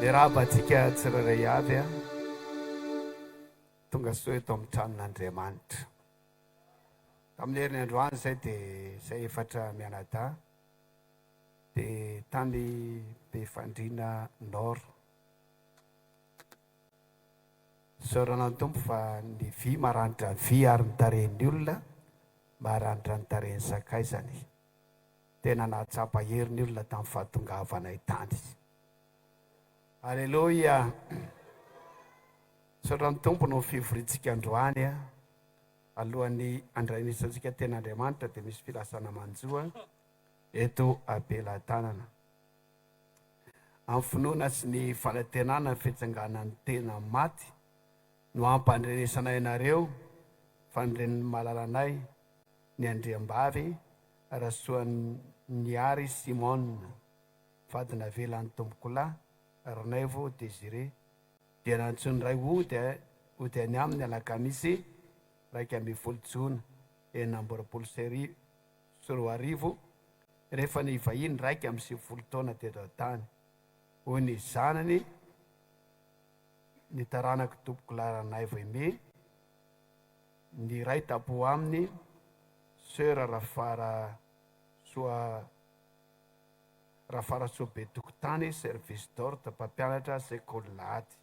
le raha batsika tsirairay avy a tonga soa eto amin'ny tranon'Andriamanitra. Tamin'ny herin'ny androany izay dia izay efatra mianadahy dia tany be fandriana nord. Saorana ny tompo fa ny vy maranitra ny vy ary ny tarehin'ny olona maranitra ny tarehin'ny sakaizany. Tena nahatsapa herin'ny olona tamin'ny fahatongavanay tany. Alleluia. Saorana ny tompo no fivorintsika androany a. Alohan'ny andranisantsika ten'Andriamanitra dia misy filasana manjoa eto Abelantanana. Amin'ny finoana sy ny fanantenana ny fitsanganan'ny tena maty no ampandrenesanay ianareo fandreniny malalanay ny andriambavy rasoan'ny ary Simona vadina velan'ny tompokolahy Ranaivo Désiré dia nantsony ray ody any amin'ny alakamisy 1 Jona 2024 rehefa ny vahiny 1 taona teto an-tany. Hoy ny zanany ny taranaka tompokolahy Ranaivo Aimé, ny ray tapo aminy sœur Rafara Soabetokotany service d'ordre mpampianatra sekoly lahady.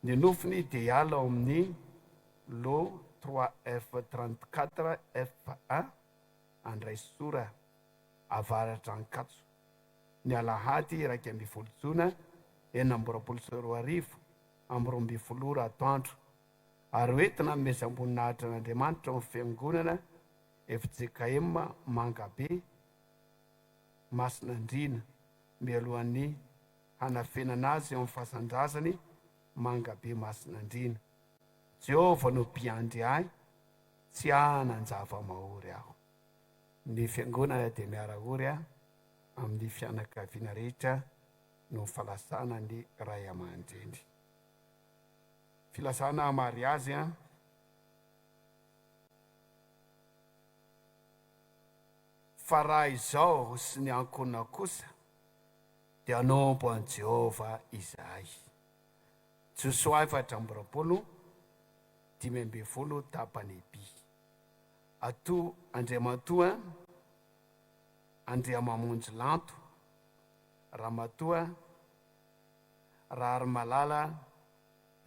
Ny nofiny dia hiala ao amin'ny lo 3F34 F1 Andray Sora avaratra Ankatso. Ny alahady 1 Jona 2024 amin'ny 12 atoandro ary hoentina mezam-boninahitra an'Andriamanitra amin'ny fiangonana FJKM Mangabe Masinandrina mialohan'ny hanafenana azy eo amin'ny fasan-drazany Mangabe Masinandrina. Jehovah no mpiandry ahy, tsy hanan-java mahory aho. Ny fiangonana dia miarahory amin'ny fianakaviana rehetra no falasana ny ray aman-dreny. Filasana mariazy fa raha izao sy ny ankonina kosa dia anompo an Jehovah izahay. Josoa 4:15 tapany by. Ato Andriamatoa Andriamamonjy lanto Ramatoa Raramalala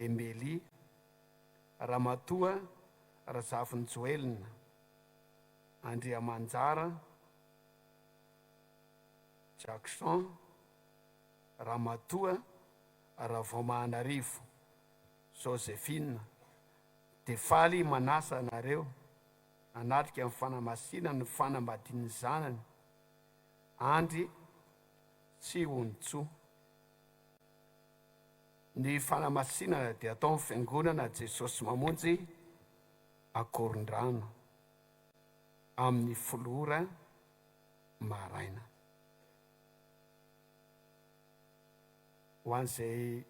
Emely Ramatoa Razafiny Joelina Andriamanjara Jackson Ramatoa Ravomanarivo Josephine defaly manasa anareo anatrika amin'ny fanamasina ny fanambadian'ny zanany andry tsy ontsoa. Ny fanamasinana dia atao amin'ny fiangonana Jesosy mamonjy Akorondrano amin'ny folora maraina. Ho an'izay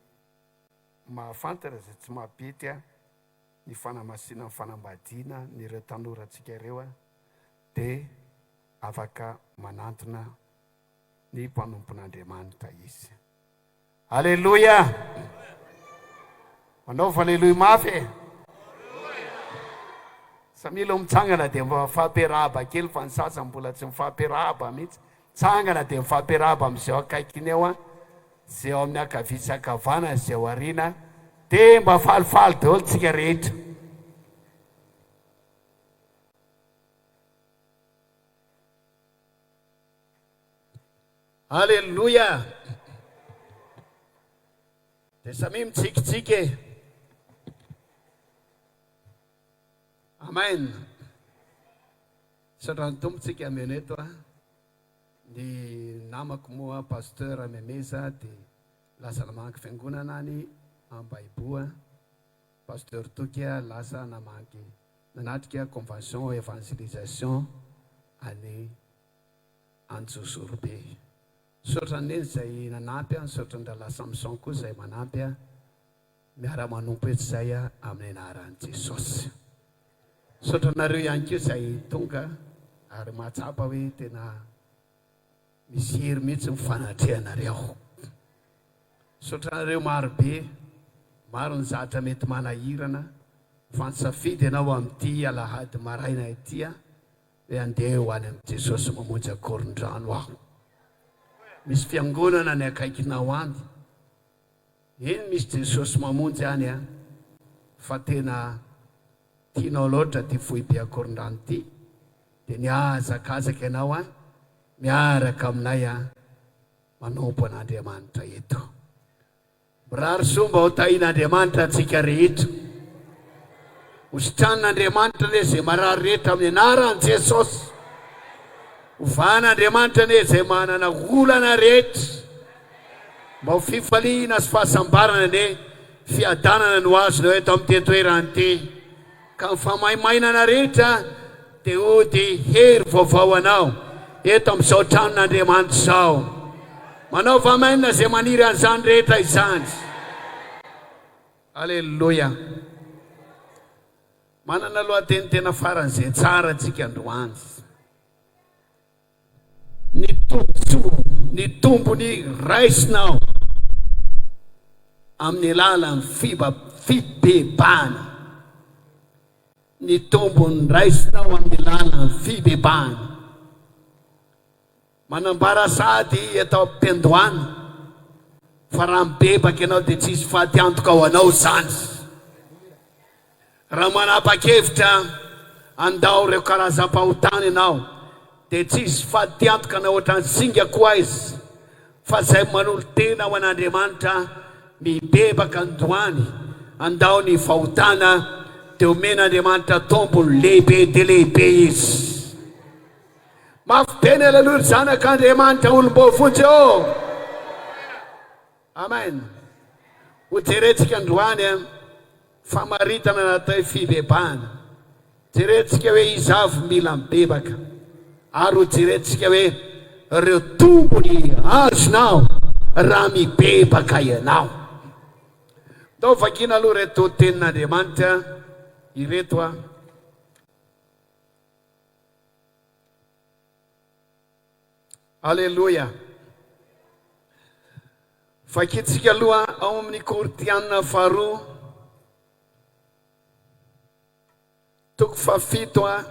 mahafantatra izay tsy mampety ny fanamasinana ny fanambadiana nyreo tanorantsika ireo dia afaka manantona ny mpanompon'Andriamanitra izy. Alleluia. Manaova alleluia mafy. Samila mitsangana dia mifampiarahaba kely fa ny sasany mbola tsy mifampiarahaba mihitsy. Tsangana dia mifampiarahaba amin'izay akaikiny eo izay ao amin'ny ankavia sy ankavanana izay ao aoriana dia mba falifaly daholo tsika rehetra. Alleluia. Dia samy mitsikitsiky. Amen. Saotra ny tompontsika ameny eto ny namako moa pasteur Memeza dia lasa namanky fiangonana any Ambaiboa. Pasteur Tokia lasa namanky nanatrika convention evangelisation any Antsosorobe. Saotra ny izay nanampy saotra ny Rala Samson koa izay manampy miara-manompo eto izay amin'ny anaran'i Jesosy. Saotra nareo ihany koa izay tonga ary mahatsapa hoe tena misy hery mihitsy mifanatrehanareo. Sotranareo marobe, maro ny zatra mety manahirana, fa nisafidy ianao amin'ity alahady maraina itya hoe andeha ho any amin'i Jesosy mamonjy akoron-drano aho. Misy fiangonana ny akaikinao any, eny misy Jesosy mamonjy any a, fa tena tianao loatra ty foibe akoron-drano ty, dia niazakazaka ianao a miaraka aminay a manompo an'Andriamanitra eto. Mirary somba ho tahin'Andriamanitra antsika rehetra, hositran'Andriamanitra ne zay marary rehetra amin'ny anaran'i Jesosy, hovan'Andriamanitra ne zay manana olana rehetra, mba ho fifaliana sy fahasambarana ne fiadanana no azonao eto amin'ny toerany ty, ka mifamaimainana rehetra dia ody hery vaovao anao eto amin'izao tranon'Andriamanitra izao. Manao famainina zay maniry an'izany rehetra izany. Alleluia. Manana lohateny tena faran'izay tsara antsika androany. Ny tombontsoa, ny tombony raisinao amin'ny alalan'ny fibebahana. Ny tombony raisinao amin'ny alalan'ny fibebahana. Manambara sady atao am-piandohana, fa raha mibebaka ianao dia tsisy faty antoka ho anao zany. Raha manapa-kevitra andao ireo karazam-pahotana ianao dia tsisy faty antoka na ohatran'ny singa koa izy, fa zay manolo-tena ho an'Andriamanitra mibebaka androany andao ny fahotana dia omen'Andriamanitra tombony lehibe dia lehibe izy. Mafy be ny aleluia zanak'Andriamanitra olom-boafontsy ô. Amen. Ho jerentsika androany famaritana natao fibebahana. Jerentsika hoe izavy mila mibebaka, ary ho jerentsika hoe ireo tombony azonao raha mibebaka ianao. Ndao vakina aloha reto tenin'Andriamanitra ireto a. Alleluia. Fakitsika aloha ao amin'ny Toriteny faharoa toko fahafito a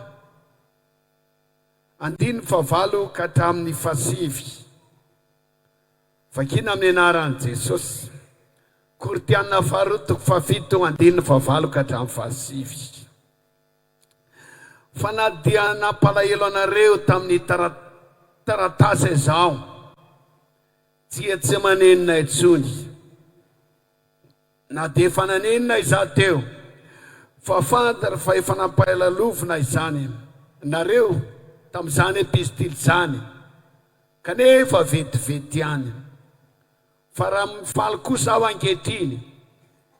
andiny fahavalo ka hatramin'ny fahasivy. Vakina amin'ny anaran'i Jesosy. Toriteny faharoa toko fahafito andiny fahavalo ka hatramin'ny fahasivy. Fa na dia nampalahelo anareo tamin'ny taratasy izao, tsy manenina intsony. Na dia efa nanenina izaho teo, fa fantatra fa efa nampahelalovina izany nareo tamin'izany epistily izany, kanefa vetivety ihany. Fa raha mifaly kosa aho ankehitriny,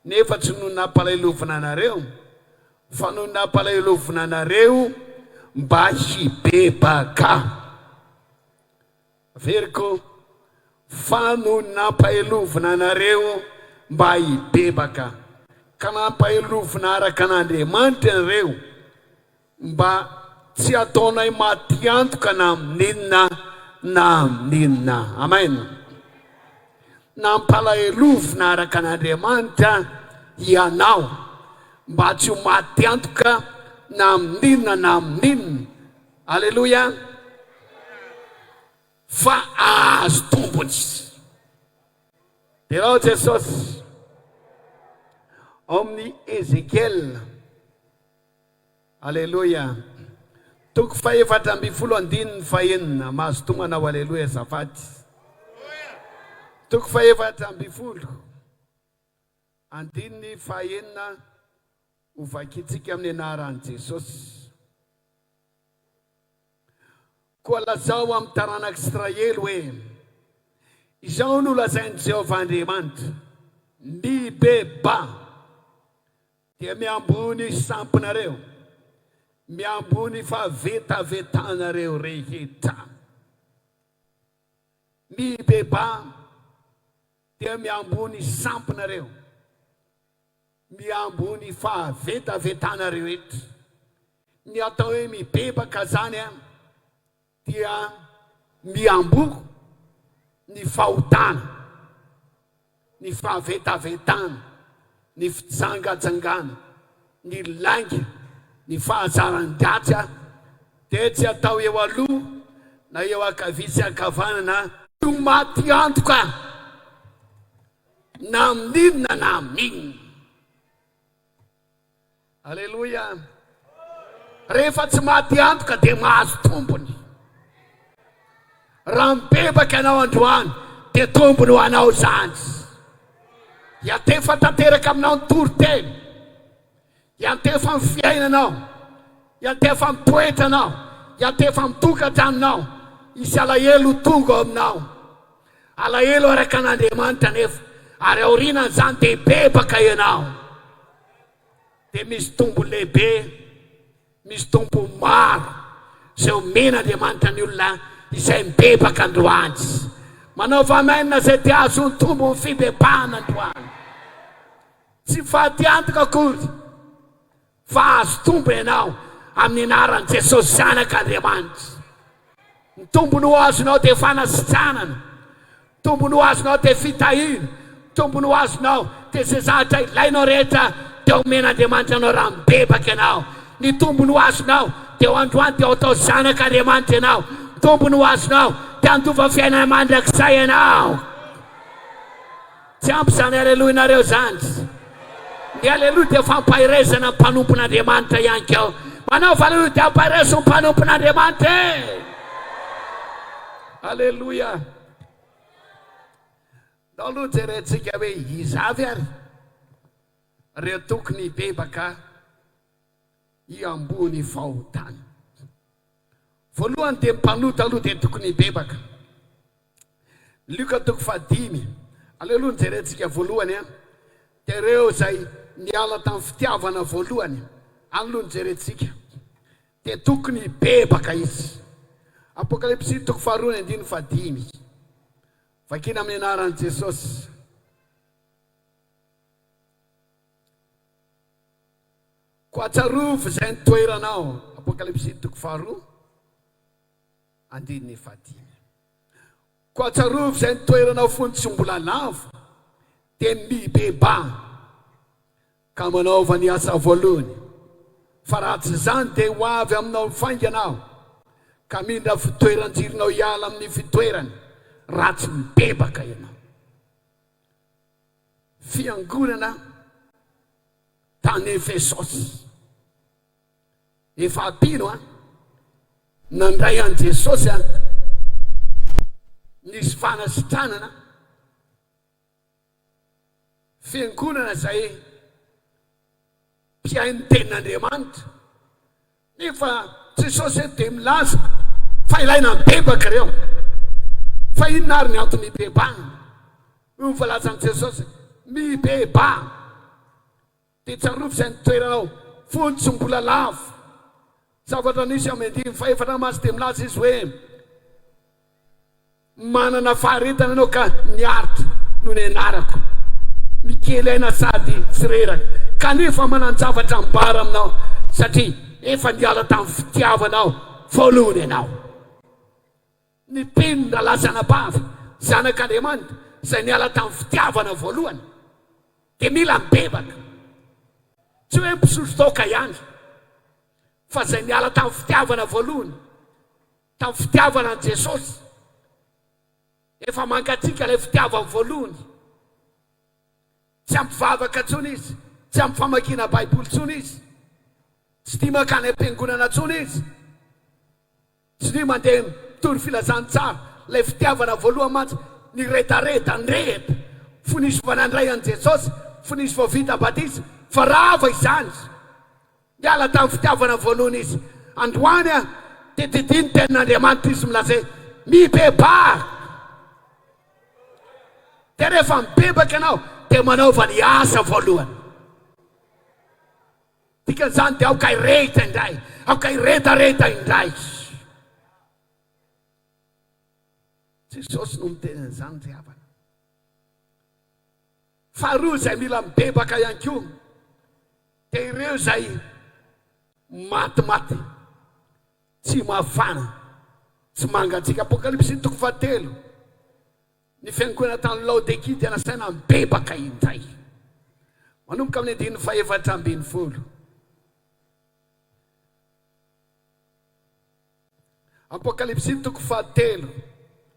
nefa tsy noho nampalahilovina anareo, fa noho nampalahilovina anareo mba hibebaka. Veriko, fa noho nampahelovina anareo mba hibebaka, ka nampahelovina araka an'Andriamanitra anareo mba tsy ataonay maty antoka na amin'inona na amin'inona. Amen. Nampalahelovina araka an'Andriamanitra ianao mba tsy ho maty antoka na amin'inona na amin'inona. Alleluia. Fa azo tombony. Dia ao Jesosy ao amin'ny Ezekiel, alleluia, toko fahaefatra amby folo andininy fahaenina. Mahazo tomanao alleluia azafady. Toko fahaefatra amby folo andininy fahaenina ho vakitsika amin'ny anaran'i Jesosy. Koa lazao amin'ny taranak'Israely hoe izao no lazain'i Jehovah Andriamanitra, mibeba dia miambony sampinareo, miambony fahavetavetanareo rehetra. Mibeba dia miambony sampinareo, miambony fahavetavetanareo rehetra. Ny atao hoe mibebaka zany dia miambo ny fahotana, ny fahavetavetana, ny fijangajangana, ny lainga, ny fahazaran-dratsy dia tsy atao eo aloha na eo akavia sy akavanana no maty antoka na amin'inona na amin'inona. Aleloia. Rehefa tsy maty antoka dia mahazo tombony. Raha mibebaka ianao androany dia tombony ho anao zany. Iatefa tanteraka aminao ny toriteny, iatefa amin'ny fiainanao, iatefa amin'ny toetranao, iatefa amin'ny tokantranonao, isy alahelo tonga aminao. Alahelo araka an'Andriamanitra nefa, ary aorianan'izany dia bebaka ianao. Dia misy tombony lehibe, misy tombony maro izay omen'Andriamanitra ny olona izay mibebaka androany. Manao famainina izay dia azo ny tombony fibebahana androany. Tsy faty antoka akory, fa azo tombony ianao amin'ny anaran'i Jesosy zanak'Andriamanitra. Ny tombony ho azonao dia fanasitranana, tombony ho azonao dia fitahiana, tombony ho azonao dia izay zavatra ilainao rehetra dia omen'Andriamanitra anao raha mibebaka ianao. Ny tombony ho azonao dia ho androany dia ho atao zanak'Andriamanitra ianao. Tombony ho azonao dia handova fiainana mandrakizay ianao. Tsy ampy izany aleloia nareo zany. Ny aleloia dia fampahirezana ny mpanompon'Andriamanitra ihany keo. Manao fa aleloia dia ampahirezo ny mpanompon'Andriamanitra. Aleloia. Dao aloha jerentsika hoe izavy ary reo tokony bebaka iambony vahontany. Voalohany dia mpanota aloha dia tokony bebaka. Luka 5. Aleloia jerentsika voalohany dia reo izay niala tamin'ny fitiavana voalohany. Aleloia jerentsika dia tokony bebaka izy. Apokalipsy 2:5. Vakina amin'ny anaran'i Jesosy. Ko atsarovo izay ny toeranao. Apokalipsy 2:5. Ko atsarovo izay ny toeranao fony tsy mbola lavo dia mibebà ka manaova ny asa voalohany. Fa ratsy izany dia ho avy aminao fainganao ka mindra fitoeran-jirinao hiala amin'ny fitoerany. Ratsy mibebaka ianao. Fiangonana tany Efesosy. Efa apino nandray an' Jesosy nisy fanasitranana. Fiangonana izay mpiainy tenin'Andriamanitra. Nefa Jesosy dia milaza fa ilaina mibebaka reo. Fa inona ary ny antony mibebana? Io voalazan'i Jesosy mibebà. Dia tsarovo izay ny toeranao fony tsy mbola lavo. Zavatra nisy amin'ny 4 masy dia milaza izy hoe manana faharetana anao ka niaritra noho ny anarako, mikely aina sady tsy reraka, kanefa manan-javatra mbara aminao satria efa niala tamin'ny fitiavanao voalohany ianao. Ny penina lazanabavy zanak'Andriamanitra izay niala tamin'ny fitiavana voalohany dia mila mibebaka. Tsy hoe mpisosotoka ihany, fa izay niala tamin'ny fitiavana voalohany, tamin'ny fitiavana an' Jesosy, efa mankatsika ilay fitiavana voalohany. Tsy ampivavaka intsony izy, tsy ampifamakiana baiboly intsony izy, tsy tia makany am-piangonana intsony izy, tsy tia mandeha mitory filazany tsara. Ilay fitiavana voalohany mantsy ny retareta, ny reheta, fonisy vanandray an' Jesosy, fonisy vao vita batisa. Fa rava izany, niala tamin'ny fitiavana voalohany izy. Androany dia didiny tenin'Andriamanitra izy milazay mibebà. Dia rehefa mibebaka ianao dia manaova ny asa voalohany. Dikan'izany dia aoka irehitra indray, aoka iretareta indray. Jesosy no miteny an'izany ry havana. Faharoa izay mila mibebaka ihany koa dia ireo izay matimaty, tsy mafana, tsy mangatsika. Apokalipsy 3. ny fiangonana tany Laodikia dia nasaina mibebaka indray. Manomboka amin'ny andiny faefatra ambin'ny folo. Apokalipsy toko fahatelo.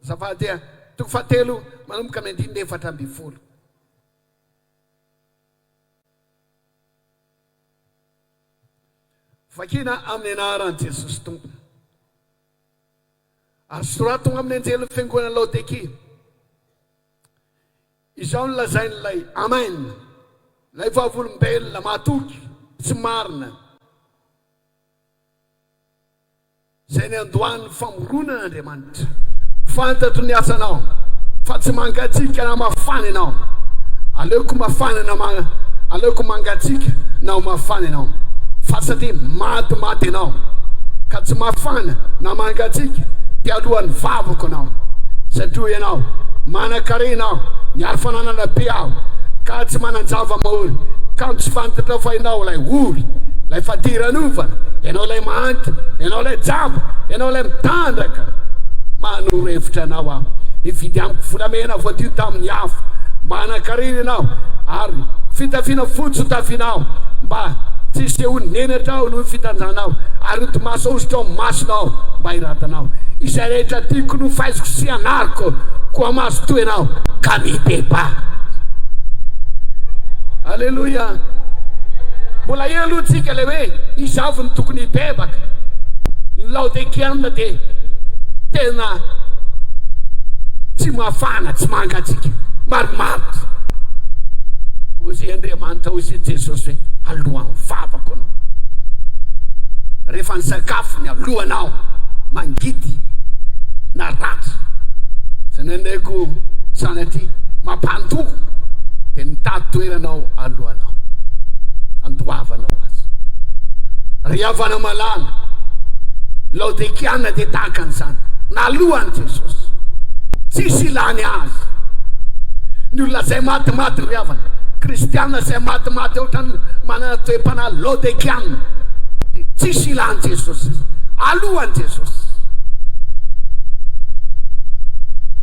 Zavadia toko fahatelo manomboka amin'ny andiny efatra ambin'ny folo. Vakina amin'ny anaran'i Jesosy Tompo. Ary soratona amin'ny anjely fiangonana Laodikia. Izao no lazain'ilay amen. Ilay vavolombelona matoky tsy marina. Izay ny andohan'ny famoronan'Andriamanitra. Fantatro ny asanao fa tsy mangatsika na mafana ianao. Aleoko mafana na aleoko mangatsika na mafana ianao. Fa satria maty ianao ka tsy mafana na mangatsika dia alohan'ny vavako ianao. Satria ianao manan-kare ianao, niary fananana be aho ka tsy manan-java mahory, ka tsy fantatra fa ianao lay ory, lay fadiran'ovana, ianao lay mahanty, ianao lay jamba, ianao lay mitandraka. Manorevitra anao aho, hividy amiko volamena voadio tamin'ny afo, mba hanan-karena ianao ary fitafiana fotsy tafianao, mba tsisy ehony nenatra ao noho fitanjanao, ary otomaso ositra ao masonao mba hiratanao. Izay rehetra tiako no faiziko sy anariko koa maso toy ianao ka mibeba. Aleluia. Mbola eny aloha tsika le hoe izavo ny tokony hibebaka. Ny Laodikiana dia tena tsy mafana, tsy mangatsika, marimaritra. Ozy Andriamanitra, ozy Jesosy hoe alohan'ny vavako anao. Rehefa ny sakafo ny alohanao mangidy na ratra. Sy nendraiko sanatria mampandoko dia nitady toeranao alohanao, andoavanao azy. Ry havana malala, Laodikiana dia tahaka an'izany, na alohan'i Jesosy tsisy ilany azy. Ny olona zay matimaty ry havana, kristiana zay matimaty ohatrany manana toe-panahy Laodikiana, dia tsisy ilany Jesosy, alohan'i Jesosy.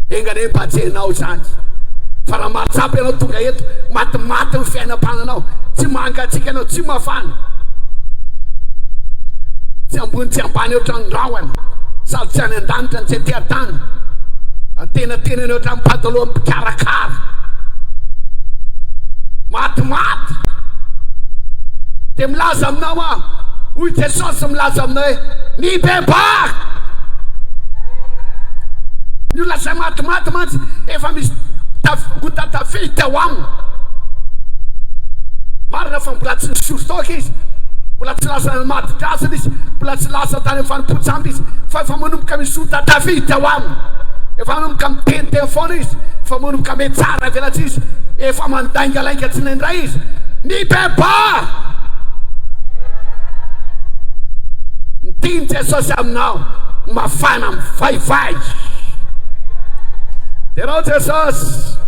Engane mba hajenao zany, fa raha mahatsapy ianao tonga eto matimaty ny fiainam-pananao, tsy mangatsika ianao, tsy mafana, tsy ambony tsy ambany ohatrany rahona, sady tsy any an-danitra ny tsy aty-tany, atenatena ny ohatrany pataloha mpikarakara, matimaty. Dia milaza aminao aho, hoy Jesosy milaza aminao hoe mibeba. Ny olona zay matimaty mantsy efa misy hotatafity ao aminy. Marina fa mbola tsy nisostoka izy, mbola tsy lasa maty-drasana izy, mbola tsy lasa tany amin'ny fanompotsamba izy, fa efa manomboka misy hotatafity ao aminy. Efa manomboka miteniteny foana izy, efa manomboka metsara velatsy izy, efa mandaingalainga tsy nendray izy. Mibeba. Nitiny Jesosy aminao, mafana mivaivay. Terao Jesosy.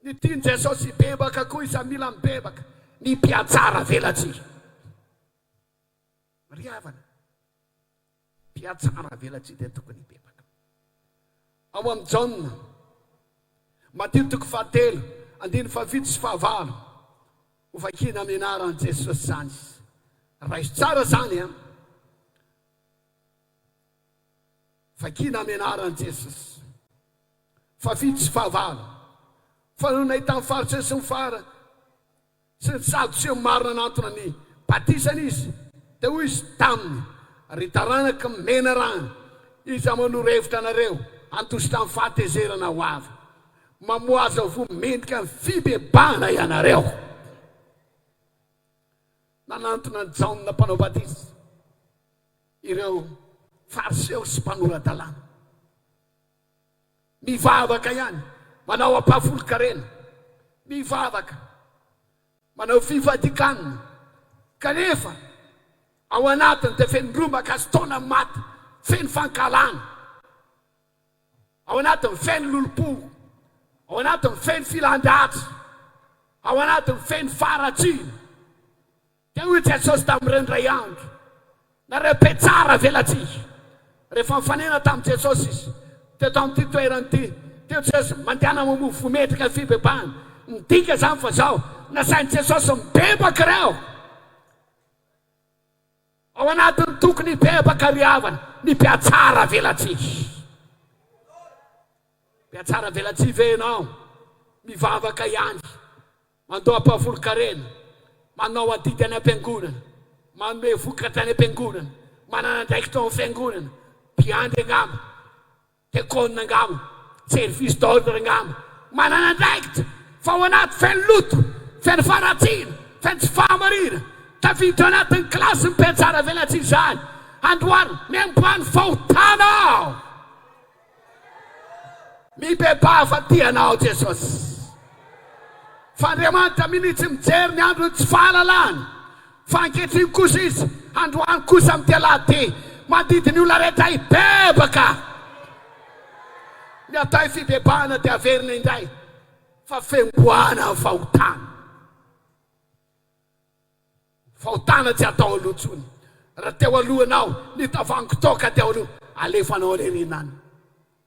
Nitiny Jesosy hibebaka koa izy mila mibebaka, ny mpiatsara velatsy. Ry havana, mpiatsara velatsy dia tokony hibebaka. Ao amin'ny Jaona, Mateo toko fahatelo, andiny fafito sy fahavalo, ho vakina amin'ny anaran'i Jesosy zany. Raiso tsara zany a. Vakina amin'ny anaran'i Jesosy. Fafito sy fahavalo. Fa no nahita ny faritra sy ny fara sy ny saduseus marina nantona ny batisana izy, dia hoy izy taminy, ry taranaka mena rano, izy amanorevitra anareo antositra amin'ny fahatezerana ho avy, mamoaza vomendrika ny fibebana ianareo. Nanantona ny Jaona mpanao batisa ireo fariseo sy mpanora-dalàna, mivavaka ihany, manao ampahafolo-karena, mivavaka, manao fivadikanina, kanefa ao anatiny dia feno rombaka sy taona maty, feno fankalana, ao anatiny feno lolopo, ao anatiny feno filan-dratsa, ao anatiny feno faratsina. Dia hoy Jesosy tamin'ireny ray andro, nareo pe tsara velatsy. Rehefa mifanena tamin'i Jesosy izy, teto amin'ity toerany ity teo Jesosy mandeana mamofo metrika fibebahana midika zany fa zao nasainy Jesosy mibebaka reo ao anatin'ny tokony bebaka riavana ny piatsara velatsy piatsara velatsy venao mivavaka ihany mandoa ampahafolo-karena manao adidy any am-piangonana manome vokatra any am-piangonana manana ndraiky tao amin'ny fiangonana mpiandry angamba tekônina angamba service d'ordre angamba manana ndraikitra fa ao anaty feno loto feno faratsina feno tsy fahamarina tafiditra anatin'ny klasy ny piatsara velatsy izany androany miamboany fahotana ao mibeba fa tianao Jesosy fa Andriamanitra minitsy mijery ny andro tsy fahalalana fa ankehitriny kosa izy androany kosa amin'ny tialahty mandidiny olona rehetra hibebaka ny atao fibebahana dia averina indray fa femboana ny fahotana tsy atao alotsony raha teo alohanao ny tavango toka teo aloha alefanao alerenany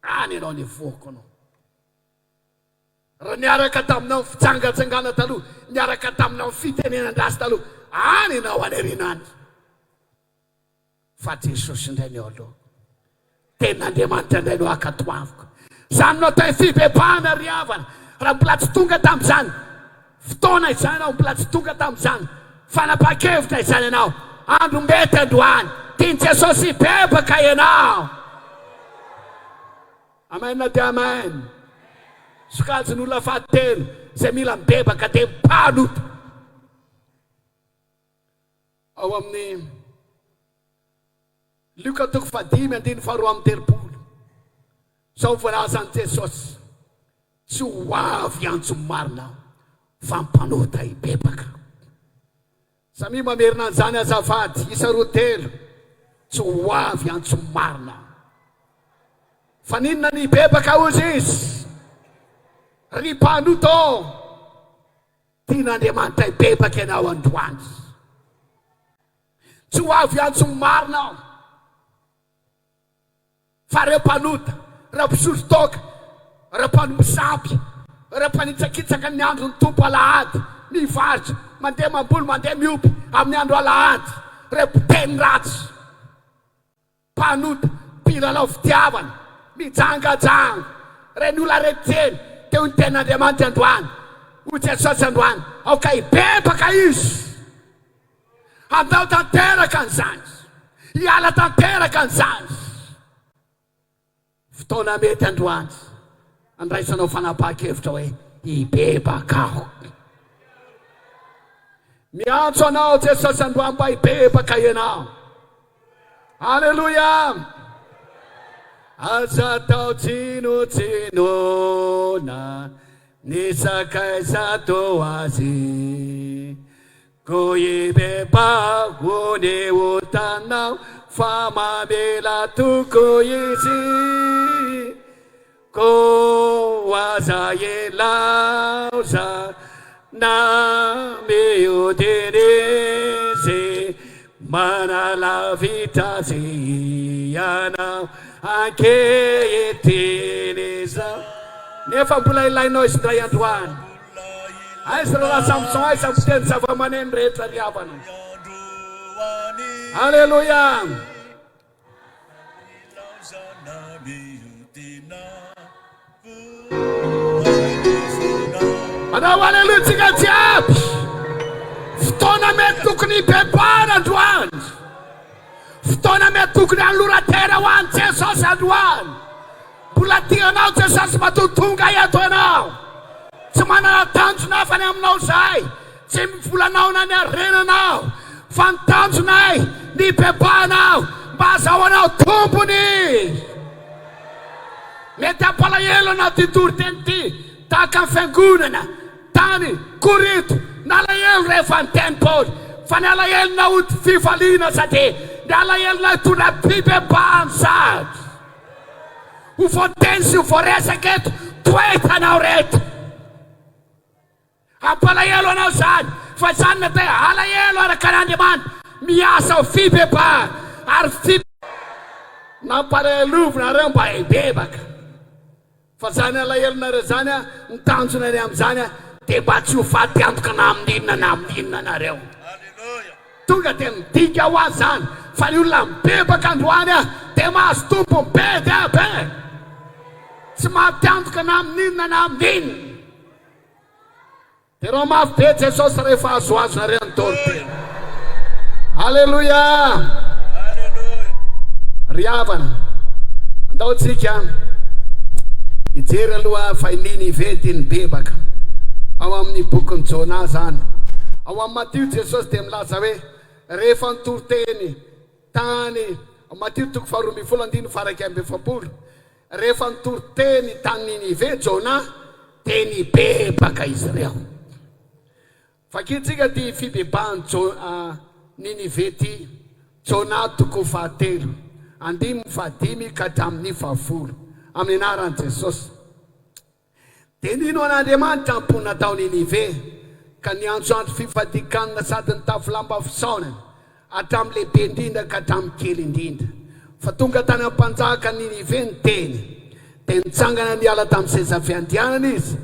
any ianao ny voako anao raha niaraka taminao fitsangatsangana taloha niaraka taminao fitenenan-drasy taloha any ianao alerenany fa Jesosy indray ny ao aloha ten'Andriamanitra indray no akatoaviko zany no atao fibebahana riavana raha mbola tsy tonga tamin'izany fotoana izany anao mbola tsy tonga tamin'izany fanapa-kevitra izany ianao andro mety androany tiany Jesosy bebaka ianao amen dia amen sokajiny olona fahatelo zay mila mibebaka dia mpanoto ao amin'ny Luka toko 5:7 zao voalazany Jesosy tsy ho avy antso marina fa mpanota hibebaka samy mamerina an'izany azafady isa 2 tsy ho avy antso marina fa ninona ny hibebaka ozy izy ry mpanoto tian'Andriamanitra hibebaka ianao androany tsy ho avy antso marina fa reo mpanota raha mpisotro toka raha mpanomsampy raha mpanitsakitsaka ny andro ny tompo alahady mivaritra mandeha mamboly mandeha miopy amin'ny andro alahady reo mpiteny ratsy mpanota mpilalao fitiavana mijangajanga reny olona reteny teo ny ten'Andriamanitra androany ho Jesosy androany aoka hibebaka izy andao tanteraka an'izany hiala tanteraka an'izany fotoana mety androany andraisanao fanapaha-kevitra hoe hibebaka aho miantso anao Jesosy androany mba hibebaka ianao aleluia aza tao tsinotsinona ny sakaiza to azy ko hibebako ny otanao fa mamela toko izy ko aza elauza na miutinisi manala vitazi ianao ankehitinisa nefa mbola ilainao izy ndray androany aiza raha Samson aiza miteny zava-maneno rehetra riavana aleluia anao aleluia tsika jiaby fotoana mety tokony hibebana androany fotoana mety tokony hanoratera ho any Jesosy androany mbola tianao Jesosy matotonga eto ianao tsy manana tanjona hafany aminao zay tsy mivolanao na ny arenanao fa ny tanjonay ny bebanao mba azahoanao tompony mety ampalahelo anao ty Toriteny ty tahaka ny fiangonana tany Korito nalahelo rehefa ny teny Paoly fa ny alahelo na ody fifaliana satria ny alahelo na hitondra fibebahany sady ho voateny sy ho voaresaka eto toetanao reto ampalahelo anao zany fa zany na tena alahelo araka n'Andriamanitra miasa ho fibebahana ary nampalahelovina reo mba hibebaka fa zany alahelonareo zany a nitanjonare amin'izany a dia mba tsy ho faty antoka na amin'inona na amin'inona nareo tonga dia midika ho azy zany fa ny olona mibebaka androany a dia mahazo tompony be dia be tsy maty antoka na amin'inona na amin'inona dia reo mafy be Jesosy rehefa azoazonareo ny toriteny. Alleluia. Ry havana andaotsika hijery aloha fa Ninive dia nibebaka ao amin'ny bokyny Jona zany. Ao amin'ny Matio Jesosy dia milaza hoe rehefa nitoriteny tany Matio 2:21 rehefa nitoriteny tany Ninive Jona dia nibebaka izy ireo. Fakitsika ty fibebahany Ninive ty Jona 2:7 5 ka hatramin'ny 10 amin'ny anaran'i Jesosy. Dia nino an'Andriamanitra amponina tao Ninive ka niantsoandro fifadikanana sady nitafy lamba fisaonana hatramin'ny lehibe indrindra ka hatramin'ny kely indrindra. Fa tonga tany ampanjaka Ninive ny teny dia nitsangana niala tamin'ny seza fiandianana izy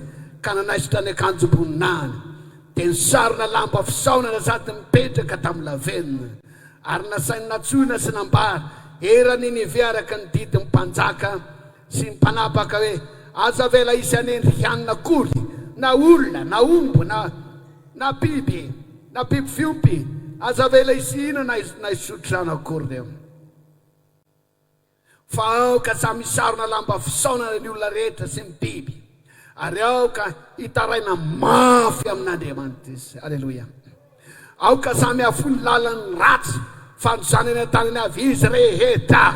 ka nanaisitra ny akanjom-boninany dia nisarona lamba fisaonana sady mipetraka tamin'ny lavenona ary nasainy natsoina sy nambara era Ninive araka ny didi ny mpanjaka sy ny mpanapaka hoe aza vela isy anendrikanina kory na olona na ombo na biby fiompy aza vela isy ina na isotrana akory reo fa ao ka samy misarona lamba fisaonana ny olona rehetra sy ny biby ary ao ka hitaraina mafy amin'Andriamanitra izy. Alleluia. Ao ka samy afony lalany ratsy fandrosanany an-tanany avy izy rehetra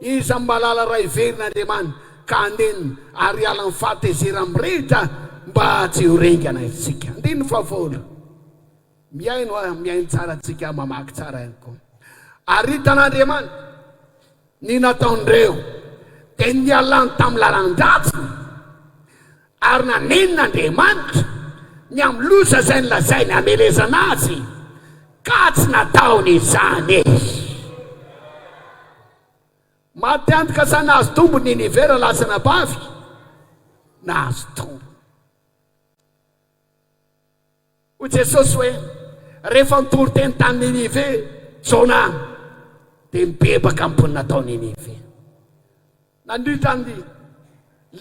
izy amin'ny malala ray iverin'Andriamanitra ka aneniny ary ala ny fahatezera mirehitra mba tsy ho rengana isika. 9 miaino tsara tsika mamaky tsara ihany koa. Ary hitan'Andriamanitra ny nataon'ireo dia nialany tamin'ny lalan-dratsy ary nanenin'Andriamanitra ny amloza izay nilazainy hamelezana azy ka tsy nataony izany. Maty antoka sa nahazo tombo Ninive raha lasa nabavy nahazo tombo. Hoy Jesosy hoe rehefa nitoriteny tany Ninive Jona dia mibebaka amponina tao Ninive. Nandritra ny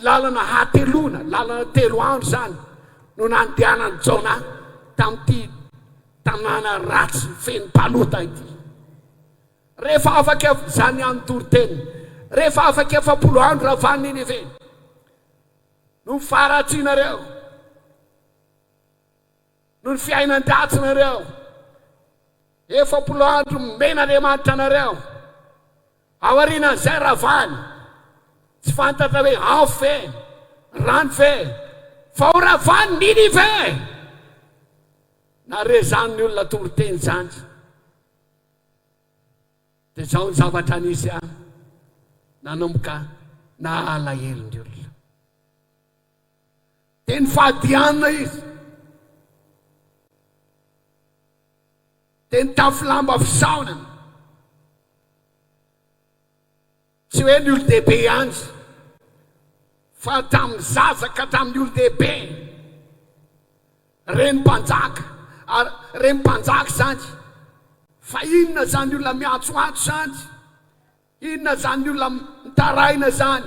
lalana hatelona lalana 3 andro zany no nandehanany Jona tamin'ity tanàna ratsy feno mpalota ity. Rehefa afaka zany any toriteny rehefa afaka 70 andro rahavany Ninive no faratsinareo no ny fiainan-dratsinareo 70 andro men'Andriamanitra anareo aorianan'izay ravany tsy fantatra hoe ao fe rano fe fa ho ravany Ninive na rezany ny olona toriteny zany. Dia zao ny zavatra nisy nanomboka na alahelo ny olona dia ny fahadianana izy dia nitafy lamba fisaonana tsy hoe ny olo-dehibe ihany fa tamin'ny zaza ka tamin'ny olo-dehibe reny mpanjaka zany. Fa inona zany olona miantsoantso zany, inona zany olona mitaraina zany.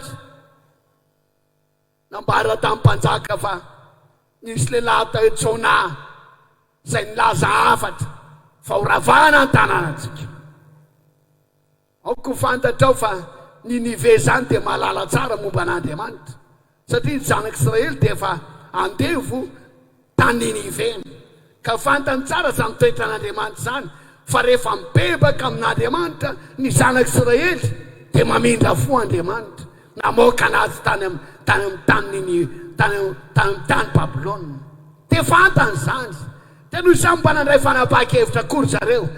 Nambara tamin'ny mpanjaka fa nisy lehilahy tao Jona izay nilaza hafatra fa ho ravana ny tanànantsika. Aoko fantatrao fa Ninive zany dia mahalala tsara momba an'Andriamanitra satria ny zanak'Israely dia efa andevo tany Ninive ka fantany tsara zany toetra an'Andriamanitra zany. Fa rehefa mibebaka amin'Andriamanitra ny zanak'Israely dia mamindra fo Andriamanitra namoaka anazy tany Babilôna. Dia fantany zany. Dia noho izany mba nandray fanapahan-kevitra akory zareo.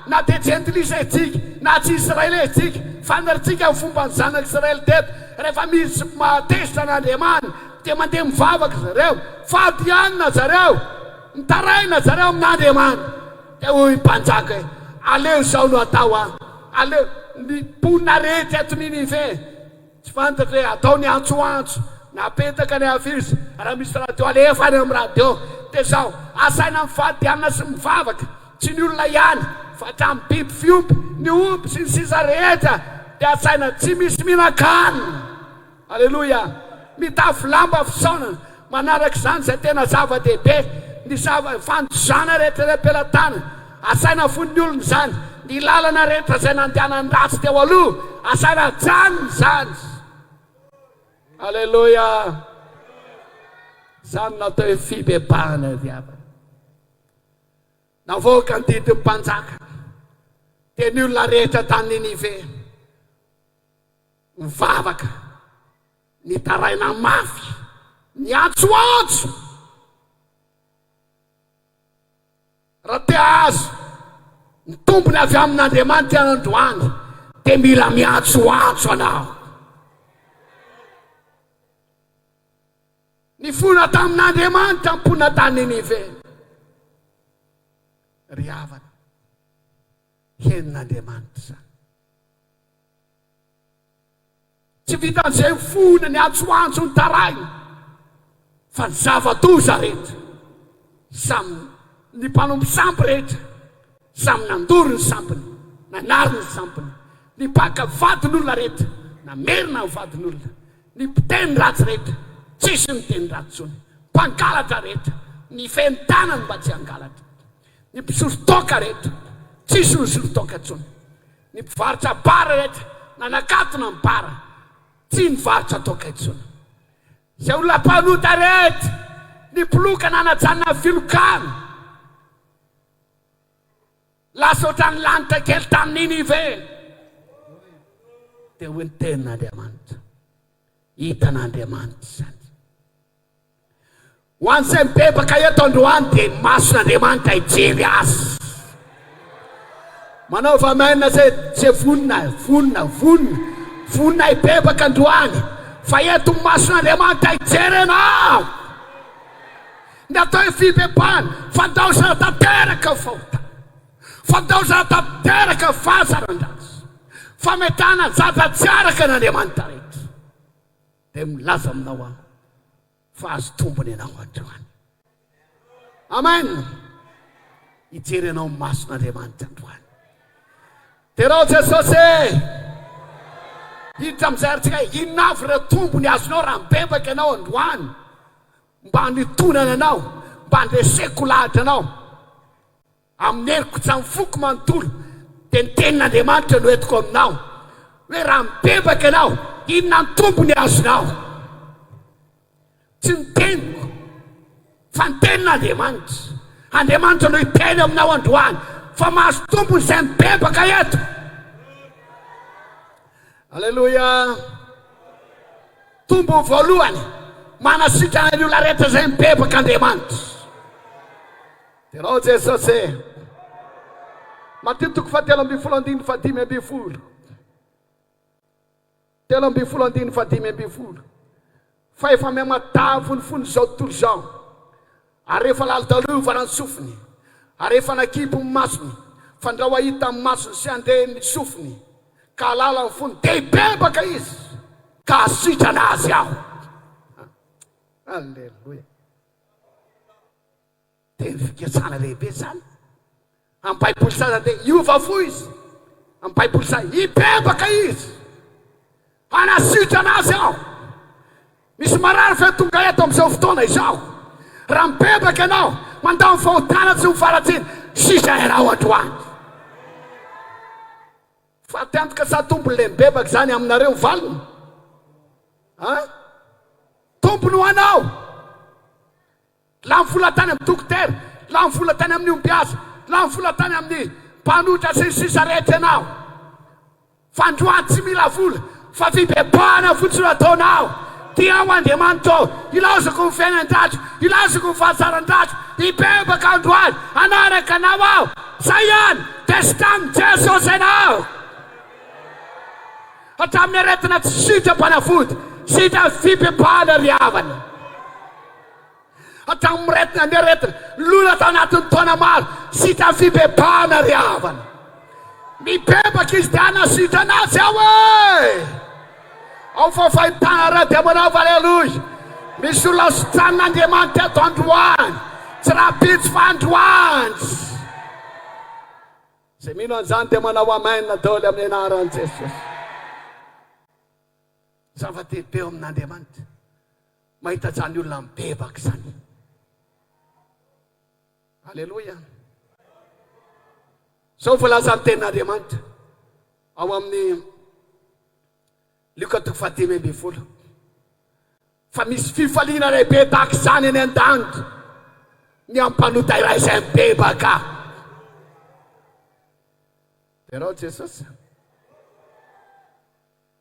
Na dia jentilisa itsika na tsy Israely itsika fantaritsika ny fomba ny zanak'Israely teto rehefa misy matezitra an'Andriamanitra dia mandeha mivavaka zareo fahadianina zareo mitaraina zareo amin'Andriamanitra. Dia hoy mpanjaka hoe aleo zao no atao aleo ny mponina rehetra eto Ninive tsy fantatra hoe ataony antsoantso napetaka ny afizy raha misy radio alefa any amin'ny radio dia zao asaina mifadianina sy mivavaka tsy ny olona ihany fa hatramin'ny biby fiompy ny ompy sy ny sisa rehetra dia asaina tsy misy mihinan-kanina. Alleloia. Mitafy lamba fisaonana manaraka izany izay tena zava-dehibe ny fandroàna rehetra ny ampelatana asaina fon'ny olona izany ny lalana rehetra izay nandehanany ratsy teo aloha asaina janony izany. Alleloia. Izany natao hoe fibebahana riavana. Navoaka ny didin'ny mpanjaka dia ny olona rehetra tany Ninive mivavaka ny taraina mafy ny antsoantso. Raha te azo ny tombony avy amin'Andriamanitra androany dia mila miantsoantso anao. Ny fona tamin'Andriamanitra mpona tany Ninive ry havana henin'Andriamanitra zany. Tsy vitan'izay fona ny antsoantso ny taraina fa ny zava-doza rehetra samy ny mpanompo sampy rehetra samy nandoro ny sampiny nanary ny sampiny ny mpaka vadin'olona rehetra namerina ny vadin'olona ny mpiteny ratsy rehetra tsisy miteny ratsy tsony mpangalatra rehetra ny fentanany mba tsy hangalatra ny mpisorotoka rehetra tsisy ny sorotoka tsony ny mpivarotra bara rehetra nanakatona ny bara tsy nivarotra toka itsony zay olona mpanota rehetra ny mpoloka nanajanona filokana lasa ohatrany lanitra kely tamin'ny Ninive dia ho ny tenin'Andriamanitra hitan'Andriamanitra zany. Ho an'izay mibebaka eto androany dia mason'Andriamanitra hijery azy. Manao vamaina zay vonina hibebaka androany fa eto mason'Andriamanitra hijery anao. Ny atao hoe fibebahana fandaozana tanteraka fahotana fandaozana tanteraka fahazaran-dratsy fametana zaza tsy araka n'Andriamanitra rehetra dia milaza aminao aho fa azo tombony ianao androany. Amen. Hijery anao mason'Andriamanitra androany. Terao Jesosy hiditra amin'izay aritsika inona avy ireo tombony azonao raha mibebaka ianao androany mba nitonana anao mba handreseko lahatra anao amin'ny heriko tsy mifoko manontolo dia ny tenin'Andriamanitra no entiko aminao hoe raha mibebaka ianao inona ny tombony azonao. Tsy ny teniko fa ny tenin'Andriamanitra. Andriamanitra no hiteny aminao androany fa mahazo tombony izay mibebaka eto. Alleluia. Tombo voalohany manasitrana ny olona rehetra izay mibebaka Andriamanitra. Terao Jesosy. Mateo 7:5-10. 7:5-10. Fa efa miamatavo ny fony zao tontolo zao ary rehefa lalodalova ny sofiny ary rehefa nakipy ny masony fandrao ahita amin'ny masony sy andeha ny sofiny ka alala ny fony dia hibebaka izy ka asitrana azy aho. Alleluia. Dia ny fiketsana lehibe zany amin'ny baiboly saza dia hiova fo izy amin'ny baiboly saza hibebaka izy anasitrana azy aho. Misy marary fe tonga eto amin'izao fotoana izao raha mibebaka ianao mandao ny fahotana tsy mifaratsiny sisa ianao androany. Fa tiantoka sa tombony le mibebaka zany aminareo valiny tombony ho anao. La mivola tany amin'ny dokotera, la mivola tany amin'ny ombiasa, la mivola tany amin'ny mpanotra sy ny sisa rehetra ianao fa androany tsy mila vola fa fibebahana fotsiny ataonao. Tia ho Andriamanitra ilazako ny fiainan-dratro ilazako ny fahasaran-dratro hibebaka androany anaraka anao aho zay ihany testamy Jesosy ianao hatramin'ny aretina tsy sitrapanafody sitra fibebahana ry havana hatramin'ny retina ny aretina lola tao anatin'ny taona maro sitra fibebahana ry havana mibebaka izy dia anasitrana azy aho e ao fafahitana raha dia manao fa aleloia. Misy olona sotran'Andriamanitra ato androany, tsy raha pitsy fa androany. Zay mino an'izany dia manao amen daholo amin'ny anaran'i Jesosy. Zava-dehibe eo amin'Andriamanitra mahita zany olona mibebaka zany. Aleloia. Zao voalaza ny tenin'Andriamanitra ao amin'ny Luka 10:20. Fa misy fifaliana lehibe tahaka izany eny an-danitra ny ampanota iray izay mibebaka. Ianao Jesosy,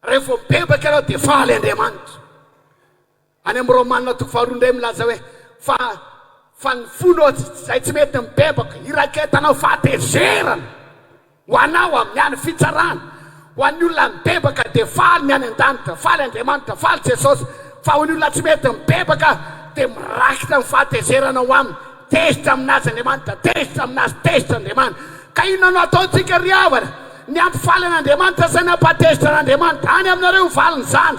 rehefa mibebaka ianao dia faly Andriamanitra. Any amin'ny Romanina 12 milaza hoe fa ny folo izay tsy mety mibebaka iraketanao fahatezerana ho anao amin'ny any fitsarana. Ho an'ny olona mibebaka dia faly ny any an-danitra, faly Andriamanitra, faly Jesosy. Fa ho ny olona tsy mety mibebaka dia mirakitra ny fahatezerana ho aminy. Tezitra aminazy Andriamanitra, tezitra aminazy, tezitra Andriamanitra. Ka inona no ataontsika ry havana? Ny ampifaly an'Andriamanitra sy ny ampatezitra an'Andriamanitra. Any aminareo valiny zany.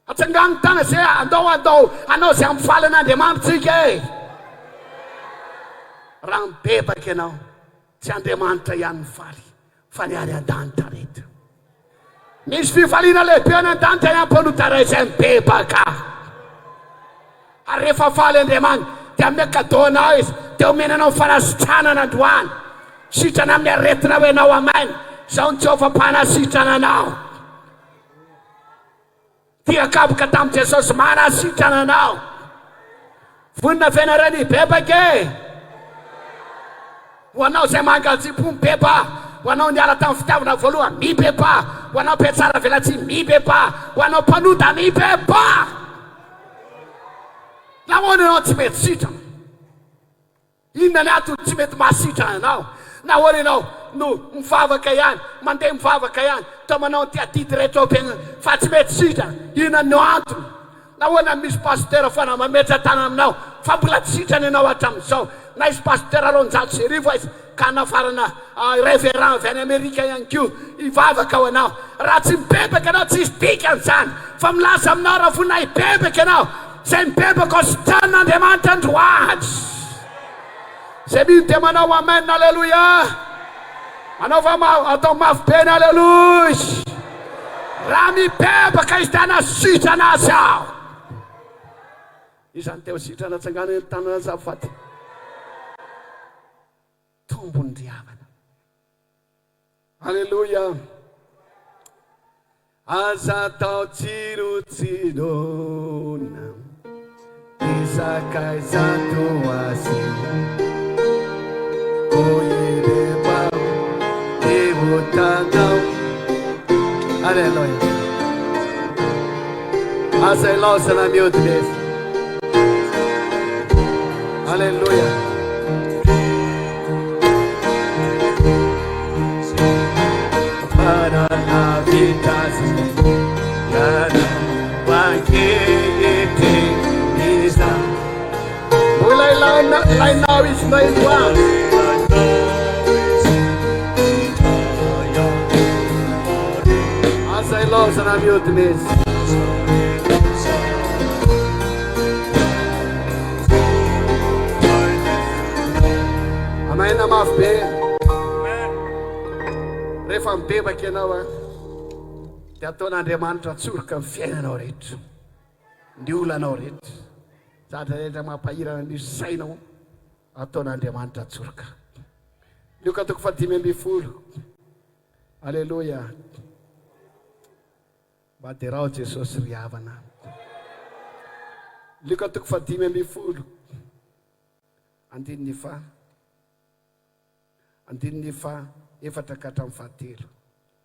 Atsangany tana zay andao anao zay ampifaly an'Andriamanitra tsika e. Raha mibebaka ianao, tsy Andriamanitra ihany mifaly, fa ny any an-danitra rehetra. Misy fifaliana lehibe any an-danitra ny ampanota iray izay mibebaka. Ary rehefa faly Andriamanitra dia amin'ny kadônao izy, dia omenanao fanasitranana androany. Sitrana amin'ny aretina hoe nao amainy, izao ny Jehovah mpanasitrana anao. Tiakaboka tamin'i Jesosy manasitrana anao. Vonina fianarana ibebaka e. Ho anao izay mangatsipo mibeba, ho anao niala tamin'ny fitiavana voalohany mibeba, ho anao mpiatsara velatsy mibeba, ho anao mpanota mibeba. Nahoana ianao tsy mety sitrana? Inona ny antony tsy mety mahasitrana anao? Nahoana ianao no mivavaka ihany, mandeha mivavaka ihany, toa manao ny tiatidy rehetra ao-piainana fa tsy mety sitrana? Inona no antony? Nahoana misy pasitera fana mametra tana aminao fa mbola tsy sitrana ianao hatramin'izao? Na izy pasitera Ronjato Serivo izy ka nafarana révérend avy any Amerika ihany koa hivavaka ao anao. Raha tsy mibebaka anao tsy hisy dikan'izany, fa milaza aminao raha vonina hibebaka ianao. Zay mibebaka sotran'Andriamanitra androany. Zay mino dia manao amen, aleluia. Manao atao mafy be ny aleluia. Raha mibebaka izy dia nasitrana azy aho. Izany teo sitrana tsangana ny tanana zafaty. Tombony ry havana. Aleluia. Aza tao tsirotsiroana isaky zato azy koireba evotanao. Aleluia. Aza ilaosana miody mesy. Aleluia. Para la vida yana wakete isa mulai now is my one. As I lost and I'm mute. Amen. I'm off bed. Rehefa mibebaka ianao dia ataon'Andriamanitra atsoroka amin'ny fiainanao rehetra, ny olanao rehetra, zatra rehetra mampahirana ny sainao ataon'Andriamanitra atsoroka. Luka 10:20. Aleluia. Baterao Jesosy ry havana. Luka 10:20. Andininy fa efatra ka hatramin'ny fahatelo.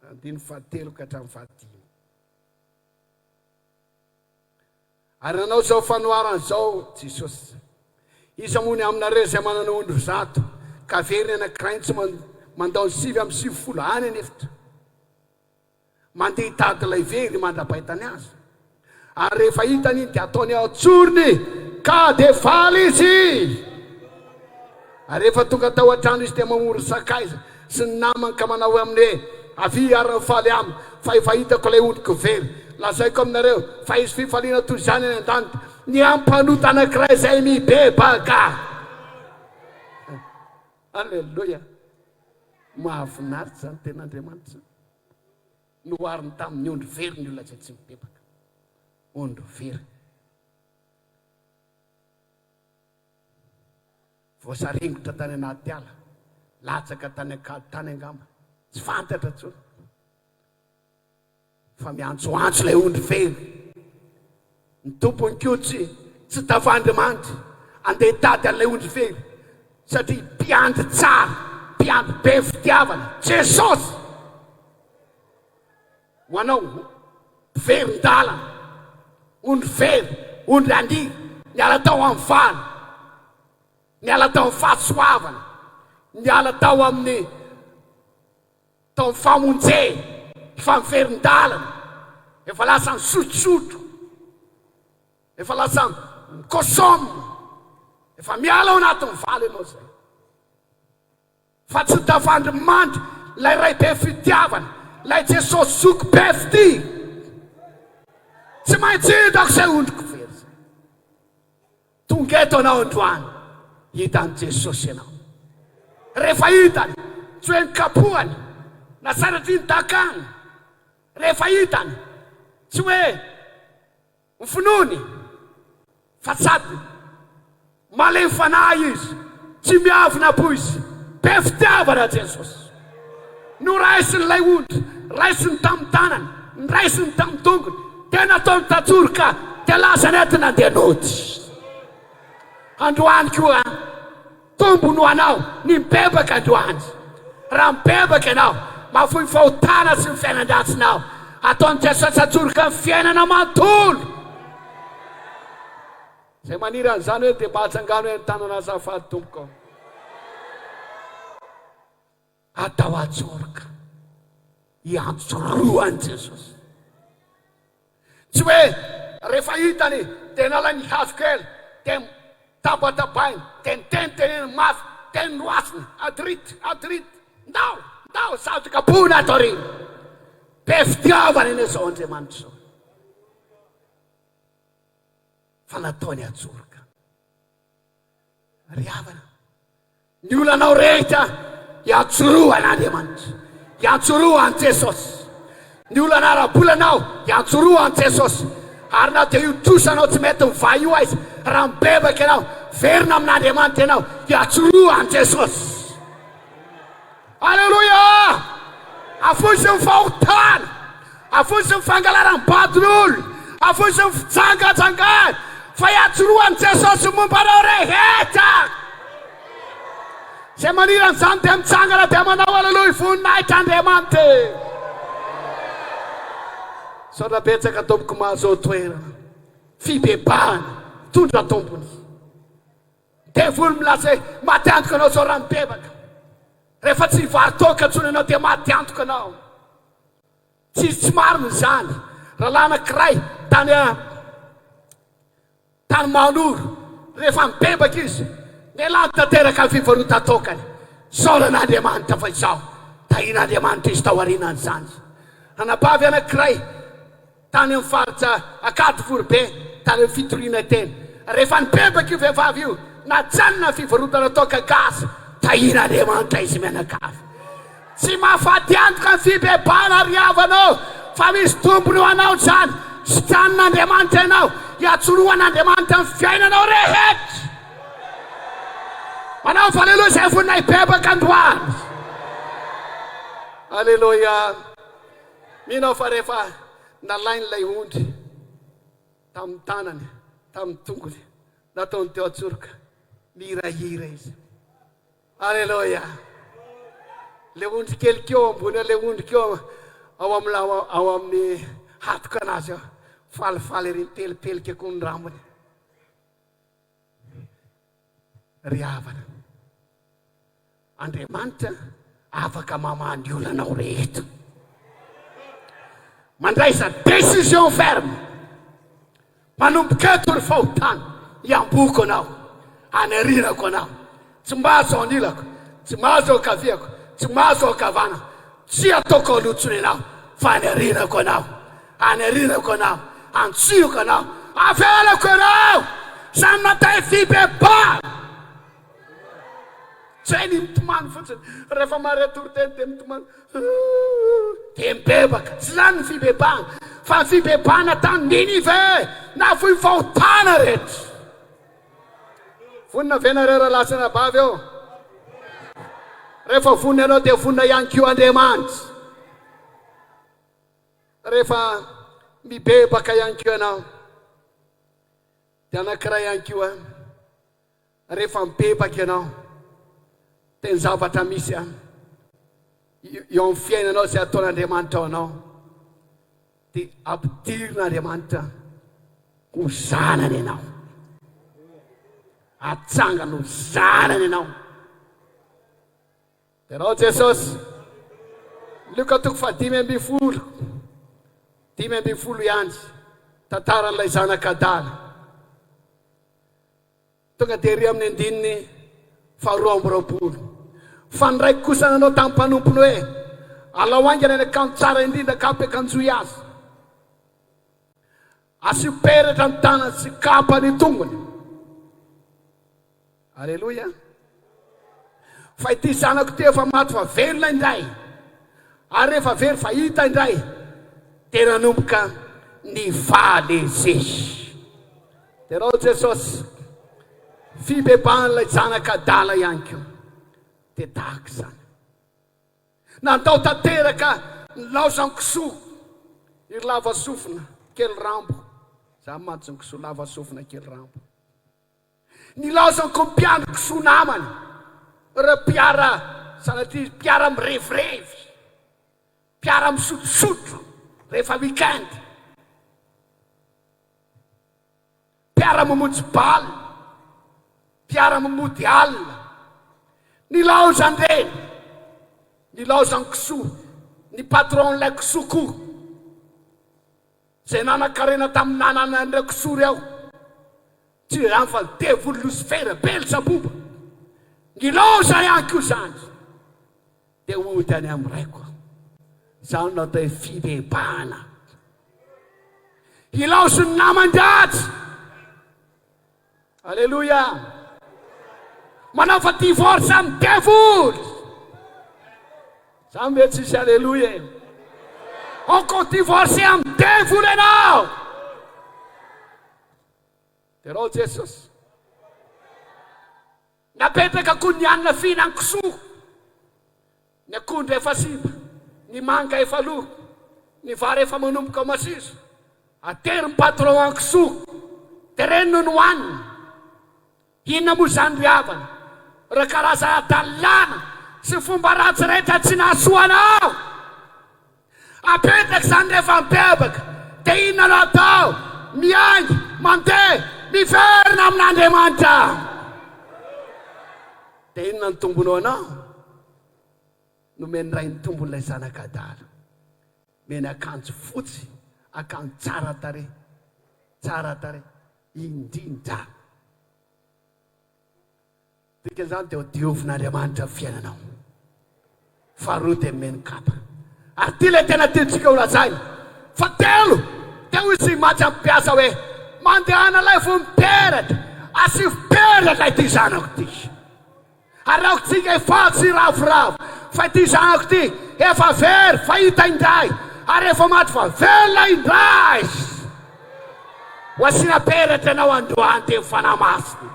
Andiny fahatelo ka hatramin'ny fahatelo. Ary nanao zao fanoharana zao Jesosy. Iza mony aminareo izay manana ondro 100 ka very anankiray tsy mandao 7:70 any anefitra. Mandeha hitady ilay very mandrapaitany azy. Ary rehefa hitany iny dia ataony ao tsorony ka dia faly izy. Ary rehefa tonga tao an-trano izy dia mamory sakaiza sy ny namany ka manao aminy hoe avy ary faly aminy fa efa hitako ilay ondriko very lazaiko aminareo fa izy fifaliana toy izany any an-danitra ny ampanota anankiray izay mibebaka. Alleloia. Mahafinaritra zany ten'Andriamanitra nohariny tamin'ny ondro very ny olona tsy mibebaka. Ondro very voasarengotra tany anaty ala, latsaka tany angamba, tsy fantatra tsony fa miantsoantso ilay ondro very. Ny tompony koa tsy tafandriamanitra andeha tady an'ilay ondro very satria mpiandry tsara, mpiandry be fitiavana Jesosy ho anao very-ndalana, ondro very, ondro andiry, miala tao amin'ny vana, miala tao amin'ny fahasoavana, miala tao amin'ny famonjena, efa miverin-dalana, efa lasa misotrosotro, efa lasa mikosomina, efa miala ao anatin'ny valy ianao zay. Fa tsy tafandrimanitra ilay ray be fitiavana, ilay Jesosy zoko be fity, tsy maintsy hitako izay ondriko very zay. Tonga eto anao androany, hitany Jesosy ianao. Rehefa hitany tsy hoe nikapohany na saratry ny dakany, rehefa hitany tsy hoe mifinony fa sady malemy fanahy izy, tsy miavina po izy, be fitiavana Jesosy. No raisiny ilay ondry, raisiny tamin'ny tanany, raisiny tamin'ny tongony, tena ataony tatsoroka, dia lasa nentina andeha nody. Androany koa tombony ho anao ny mibebaka androany. Raha mibebaka ianao, mahafoy fahotana sy ny fiainan-dratsinao, ataony Jesosy tatsoroka ny fiainana manontolo. Zay maniry an'izany hoe dia mba hatsangano hoe ny tanana azafady tompoko. Atao atsoroka iantsoroany Jesosy. Tsy hoe rehefa hitany dia nalany hazo kely dia tabatabany dia niteniteneny mafy dia noasiny adrity ndao satroka pona ato riny. Be fitiavana iny izao Andriamanitra izao, fa nataony atsoroka. Ry havana, ny olanao rehetra iantsoroan'Andriamanitra, iantsoroany Jesosy. Ny olana ara-bolanao iantsoroany Jesosy. Ary na dia io trosanao tsy mety mivay io aiza, raha mibebaka ianao, verina amin'Andriamanitra ianao, iantsoroany Jesosy. Alleluia! Afotsy ny fahotana, afotsy ny fangalarambadin'olo, afotsy ny fitsangatsangana, fa iantsoroany Jesosy mombanao rehetra. Zay maniry an'izany dia mitsangana dia manao alleluia voninahitra Andriamanitra. Saotra betsaka tompoko mahazo toerana fibebahana tondra tompony. Devoly milaza maty antoka anao zao raha mibebaka. Rehefa tsy varitoka ntsony anao dia maty antoka anao. Tsy marina izany. Rahalahy anankiray tany manoro, rehefa mibebaka izy dia lany tanteraka ny fivarotan-tokany. Saoran'Andriamanitra fa izao, tahian'Andriamanitra izy tao aorianan'izany. Anabavy anankiray tany amin'ny faritra Akady Vorobe, tany amin'ny fitoriana teny. Rehefa nibebaka io vehivavy io, najanona fivarotana toka gasy, tahian'Andriamanitra izy mianakavy. Tsy mahafaty antoka ny fibebahana ry havanao, fa misy tombony ho anao izany. Sitranin'Andriamanitra ianao, iatsoroan'Andriamanitra ny fiainanao rehetra. Manao fa alleluia izay vonina hibebaka androany. Alleluia. Minao fa rehefa nalainy ilay ondry tamin'ny tanany, tamin'ny tongony, nataony teo atsoroka, mihirahira izy. Alleluia. Le ondry kely keo ambony le ondry keo ao amin'ny hatoka anazy ao, falifaly ery pelipelika koa ny rambony. Ry havana, Andriamanitra afaka mamany olanao rehetra. Mandraisa décision ferme, manomboka eto ry fahotana, iamboko anao, anarinako anao. Tsy mahazo anilako, tsy mahazo akaviako, tsy mahazo akavana, tsy ataoko alotsony anao fa anirinako anao anirinako anao antsioko anao avelako anao samy natay fibebana tsy hay ny mitomany fotsiny rehefa mare Toriteny de mitomany de mibebaka tsy zany ny fibebana fa fibebana tany Ninive na foy fahotana rehetra vonina vena rera lasana bavy eo rehefa vonina anao de vonina ihany kio Andriamanitra rehefa mibebaka ihany kio anao de anankiray ihany kio rehefa mibebaka ianao de ny zavatra misy eo amin'ny fiainanao zay ataon'Andriamanitra ao anao de ampidirin'Andriamanitra ho zanany ianao atsangany ho zanany ianao Terao Jesosy Luka 5:10 ihany tantaran'ilay zanak'Adala tonga de ry amin'ny andininy 2:20 fa ny raiky kosa nanao tamin'ny mpanompony hoe alao aingana ny akanjo tsara indrindra kapa akanjoy azy asio peratra ny tanany sy kapa ny tongony Alleluia fa ity zanako ty efa maty fa velona indray ary rehefa very fa hita indray de nanomboka ny valezesy Terao Jesosy fibeban'ilay zanak'Adala ihany keo de tahaka zany natao tanteraka ny laozan'ny kisoa iry lava sofina kely rambo za mantsy ny kisoa lava sofina kely rambo ny laozan'ny kompiano kisoa namany re piara sanatria piara mirevirevy piara misotosotro rehefa weekend piara mamonjy baly piara mamody alina ny laozany reny ny laozany kisoa ny patron'ilay kisoa koa zay nanakarena tamin'ny nanana an'ilay kisoa reo tsy zany fa devily Lucifera Beelzebub ny laozany ihany koa zany de ody any am'iraiko zany natao fibebana ilaozony naman-dratsy Alleluia manao fa divorce amin'ny devily za mety tsisy Alleluia encore divorce amin'ny devily ianao Terao Jesosy napetraka koa ny anina fihinany kisoa ny akondro efa simba ny manga efa lo ny vary efa manomboka masiso atery ny patron any kisoa de reny no nohaniny inona moa zany ry havana raha karazana dalàna sy fomba ratsy rehetra tsy nahasoanao apetraka zany rehefa mibebaka de inona no atao miaingy mandeha miverina amin'Andriamanitra de inona ny tombonao anao nomeny ray ny tombon'ilay zanak'Adala meny akanjo fotsy akanjo tsara tare indrindra dikan'izany de ho diovin'Andriamanitra fiainanao faharoa de meny kapa ary ty le tena tiantsika ho lazaina fa telo de ho izy matsy ampiasa hoe mandehana lay vo miperatra asy peratra ity zanako ty ary raoko tsika efatsy ravoravo fa ity zanako ty efa very fa hita indray ary efa maty fa velona indray ho asina peratra anao androany de mifana masina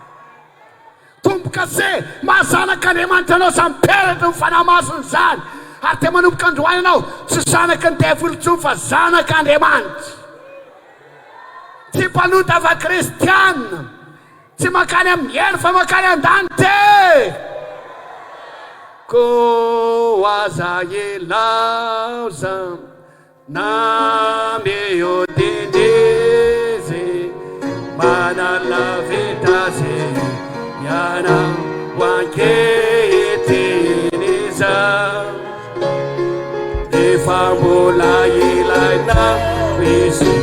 tomboka se mahazanak'Andriamanitra anao samy peratra mifana masina zany ary te manomboka androany anao tsy zanaky ny devily tsony fa zanak'Andriamanitra tsy mpanota fa kristianina tsy makany amin'ny elo fa makany an-danite ko aza elauza na meo dendeze mana la vetaze yana wankeeteneza defambola ilaina wisi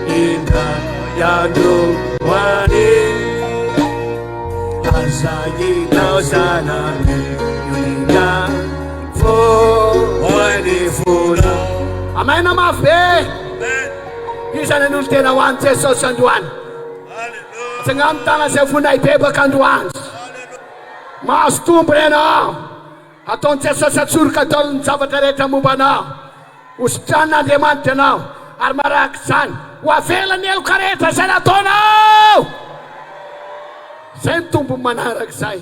inda yando wani aza elauza na meo yulina fo wani amaina mafy be isany an'olo tena ho any Jesosy androany sagnamy tana zay vonay bebaka androany mahazo tombo ianao ataony Jesosy atsoroka ataony zavatra rehetra momba anao hositran'Andriamanitra anao ary maraka izany ho avelany eloka rehetra zay nataonao zay ny tombo manarak'izay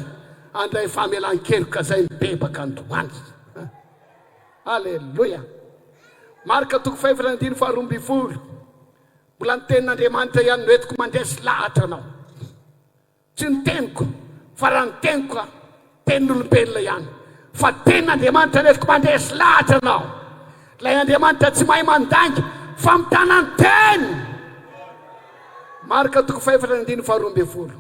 andray famelan-keloka zay mibebaka androany alleloia marika toko 5:12 mbola ny tenin'Andriamanitra ihany noentiko mandresy lahatra anao tsy ny teniko fa raha ny teniko tenin'olombelona ihany fa tenin'Andriamanitra noentiko mandresy lahatra anao ilay Andriamanitra tsy mahay mandangy fa mitana ny teny marika toko 5:12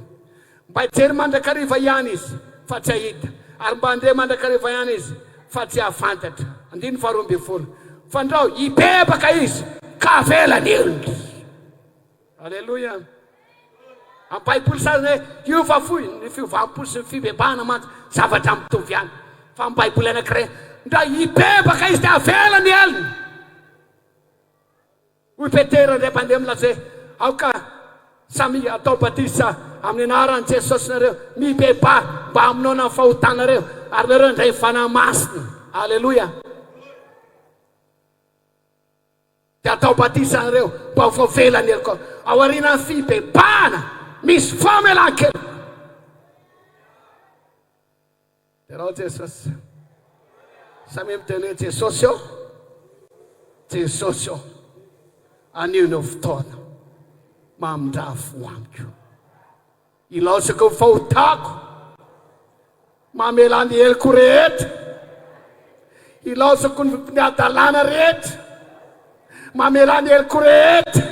mba hijery mandrakariva ihany izy fa tsy ahita ary mba handeha mandrakariva ihany izy fa tsy ahafantatra 12 fa ndrao hibebaka izy ka avelany elony alleloia amin'ny baiboly sasany hoe hiova foy ny fiovam-po sy ny fibebahana mantsy zavatra mitovy ihany fa amin'ny baiboly anankiray ndra hibebaka izy dia avelany elony hoy Petera ndray mpandeha milaza hoe aoka samy atao batisa amin'ny anaran'i Jesosy nareo mibeba mba aminao na fahotanareo ary nareo ndray fanahy masina alleloia dia atao batisa nareo mba ho voavelany eloko ao aorian'ny fibebahana misy famelan-keloka terao Jesosy samy miteny hoe Jesosy ao Jesosy ao anionao fotoana mamindrafo amiko ilaozako ny fahotako mamelany eloko rehetra ilaozako ny adalana rehetra mamelany eloko rehetra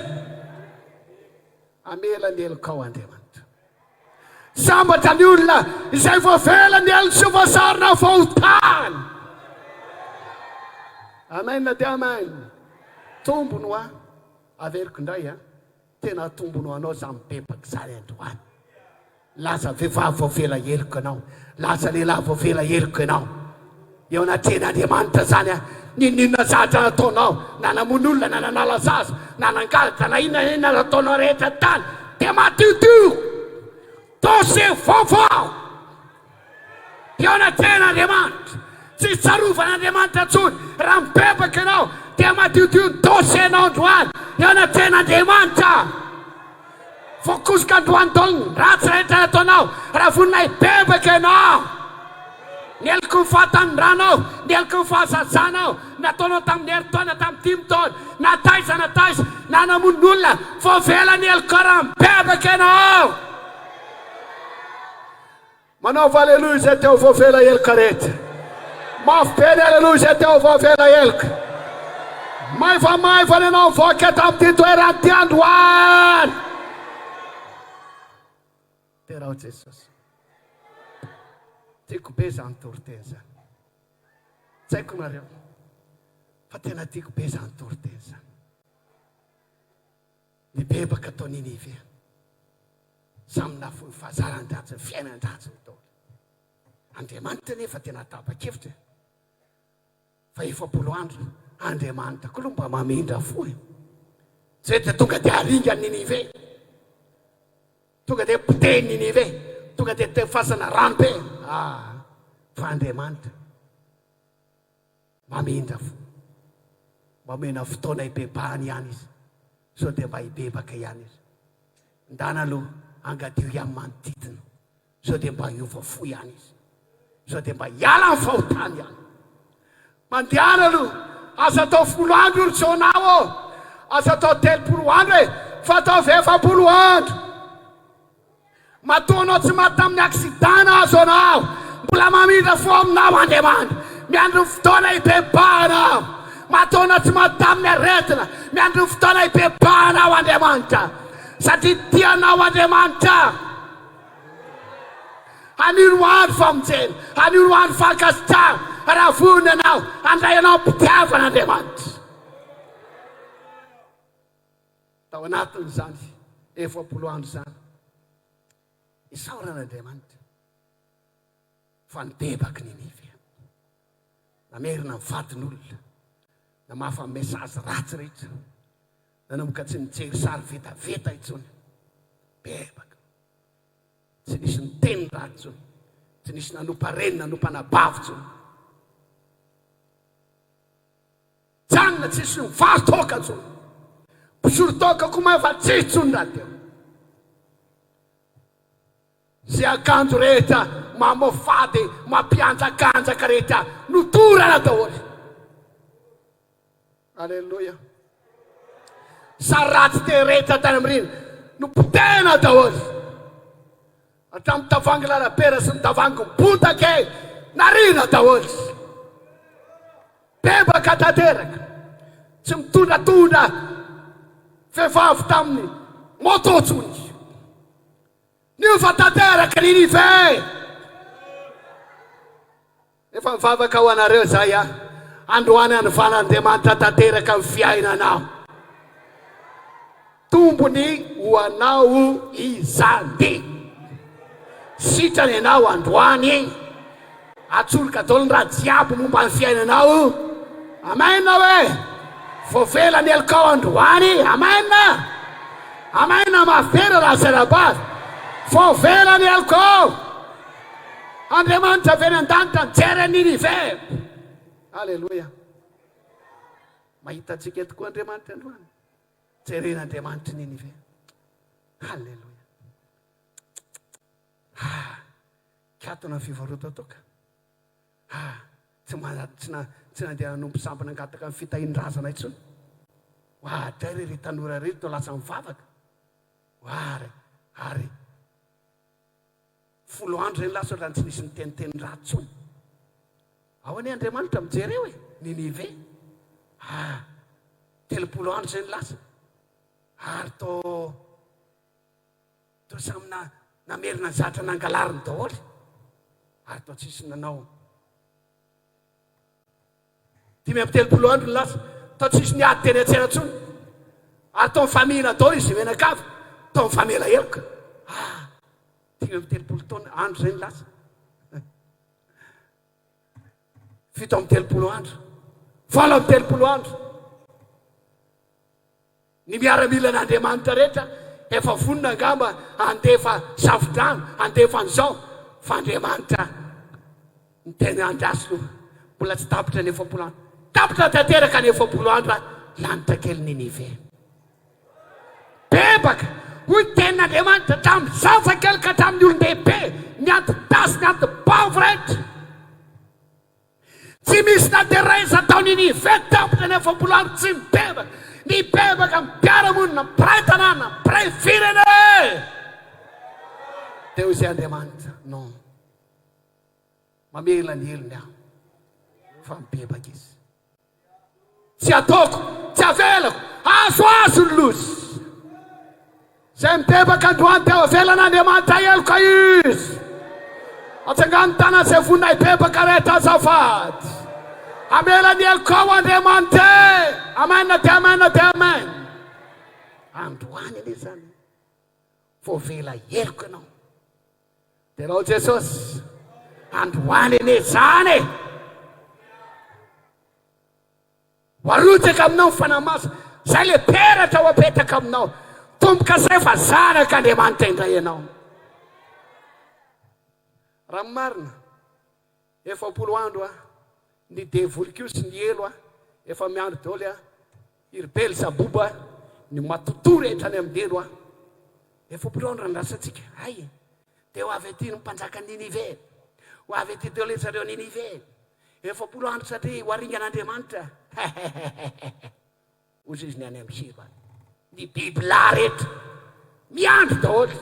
amelany eloko ao Andriamanitra sambatra ny olona izay voavelany elony sy voasarona fahotany amen na dia amen tombono a averiko indray tena tombono anao za mibebaka zany androany laza vehivavy voavela eloko anao laza lehilahy voavela eloko anao eo anaten'Andriamanitra zany ninona zatra nataonao na namono olona na nanala zaza na nangalatra na inona nataonao rehetra tany dia matiotio dose vaovao eo anaten'Andriamanitra tsy tsarovana tsony raha mibebaka anao dia matiotio dose anao androany eo anaten'Andriamanitra voakosika androany taolony ratsy rehetra nataonao raha vonina hibebaka anao ny eloko ny fahatanindranao ny eloko ny fahazazanao nataonao tamin'ny heritaona tamin'ny 10 taona na taiza na namon'olona voavela ny eloko raha mibebaka anao manao aleluia zay teo voavela eloko rehetra mafy be ny aleluia zay teo voavela eloko maivamaivany anao voaka tamin'ity toerany ty androany terao Jesosy tiako be zany toriteny zany tsy haiko nareo fa tena tiako be zany toriteny zany nibebaka tao Ninive samina fahazaran-dratsy ny fiainan-dratsy tao Andriamanitra nefa tena tapa-kevitra fa 40 andro Andriamanitra koa mba mamindra foy zay dia tonga dia aringa Ninive tonga dia poteny Ninive tonga dia tefasana rano be fa Andriamanitra mamindra fo mamena fotoana hibebahany ihany izy so dia mba hibebaka ihany izy ndana aloha angadio ihany manodidina so dia mba hiova fo ihany izy so dia mba hiala ny fahotany ihany mandehana aloha aza atao 10 andro orsonao aza atao 30 andro fa atao 70 andro matoanao tsy maty tamin'ny aksidana azo anao mbola mamindra fo aminao Andriamanitra miandro fotoana hibebahanao matoana tsy maty tamin'ny aretina miandro fotoana hibebahanao Andriamanitra satria tianao Andriamanitra aniro andro famonjena aniro andro fankasitrahana raha vonona anao andray anao mpitiavana Andriamanitra tao anatin'izany 70 andro zany isaoran'Andriamanitra fa nibebaka Ninive namerina ny vadin'olona na mahafa mesazy ratsy rehetra nanomboka tsy nijery sary vetaveta itsony bebaka tsy nisy niteny ratsy tsony tsy nisy nanompa reny nanompa nabavy tsony janona tsisy nivarotoka tsony mpisorotoka ko maefa tsy tsony raha teo zay akanjo rehetra mamofady mampianjakanjaka rehetra notorana daholy alleloia sary ratsy te rehetra tany amin'ireny nopotena daholy hatramin'ny tavangy larapera sy ny tavangy botake narina daholy bebaka tanteraka tsy mitondratondra vehivavy tamin'ny mototsony niofa tanteraka ninive efa mivavaka ho anareo zay a androany anyvan'Andriamanitra tanteraka amin'ny fiainanao tombony ho anao izany sitrany ianao androany atsoloka daholy raha jiaby momba ny fiainanao amena hoe voavelany alokao androany amena amena mafera raha sarabary voavelany alokao Andriamanitra aveny an-danitra nijery Ninive alleloia mahita antsika tokoa Andriamanitra androany jeren'Andriamanitra Ninive alleloia katona ny fivarotatoka tsy nandeha nanompo sambana angataka amin'ny fitahin-drazana itsony oadray ry tanora ry to lasa mivavaka ary folo andro reny lasa raha tsy nisy niteniteny ratsony ao any Andriamanitra mijery eo e Ninive telopolo andro zay ny lasa ary to samina namerina zatra nangalariny daholy ary to tsisy nanao 5 andro ny lasa to tsisy niady teny atsera tsony ary to mifamihina daholy izy menakavy to mifamela eloka 5 andro zay ny lasa 7 andro 8 andro ny miaramila n'Andriamanitra rehetra efa vonona angamba andefa savidrano andefa an'izao fa Andriamanitra ny tena andrasy no mbola tsy tapitra ny 9 andro tapitra tanteraka ny 9 andro lanitra kely Ninive bebaka hoy ten'Andriamanitra hatramin'ny zazakely ka hatramin'ny olon-dehibe ny antitasy ny antibavo rehetra tsy misy nateraiza tao Ninive tapitra ny 9 andro tsy mibebaka ny bebaka mipiaramonina mpiray tanàna mpiray firene teo izay Andriamanitra non mamela ny elony aho fa mibebaka izy tsy ataoko tsy avelako azo ny lozy zay mibebaka androany teo avelan'Andriamanitra eloka izy atsangano tana zay vonina ibebaka rehetra azafady amela ny elokao Andriamanitra amena de amen androany ane zany voavela eloko anao de rao Jesosy androany ane zany hoarotsaka aminao mifanamasa zay le peratra ho apetaka aminao tomboka zay fa zanaka Andriamanitra indray ianao raha marina 9 andro ny devoliko sy ny elo efa miandro daholy iribely saboba ny matoto rehetra any amin'ny elo 9 andro andrasatsika ay de ho avy aty ny mpanjaka Ninive ho avy aty daholy zareo Ninive 9 andro satria ho aringan'Andriamanitra ozy izy ny any amin'ny siro ny bibla rehetra miandro daholy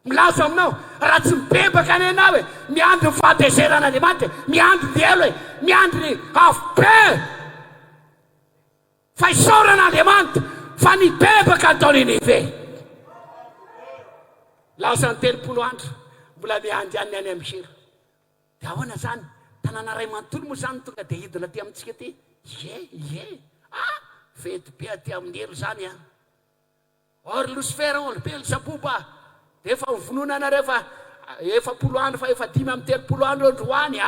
milaza aminao raha tsy mibebaka any anao e miandro ny fahatezeran'Andriamanitra miandro ny elo e miandro ny afobe fa isaoran'Andriamanitra fa nibebaka atao Ninive lasa ny 3 andro mbola miandry any amin'ny siro de ahoana zany tanàna ray manontolo moa zany tonga de hidina ty amintsika ty fety be aty amin'ny elo zany or Lucifera olo Beelzebouba de efa mivonona nareo fa 10 andro fa efa 5 amin'ny 3 andro androany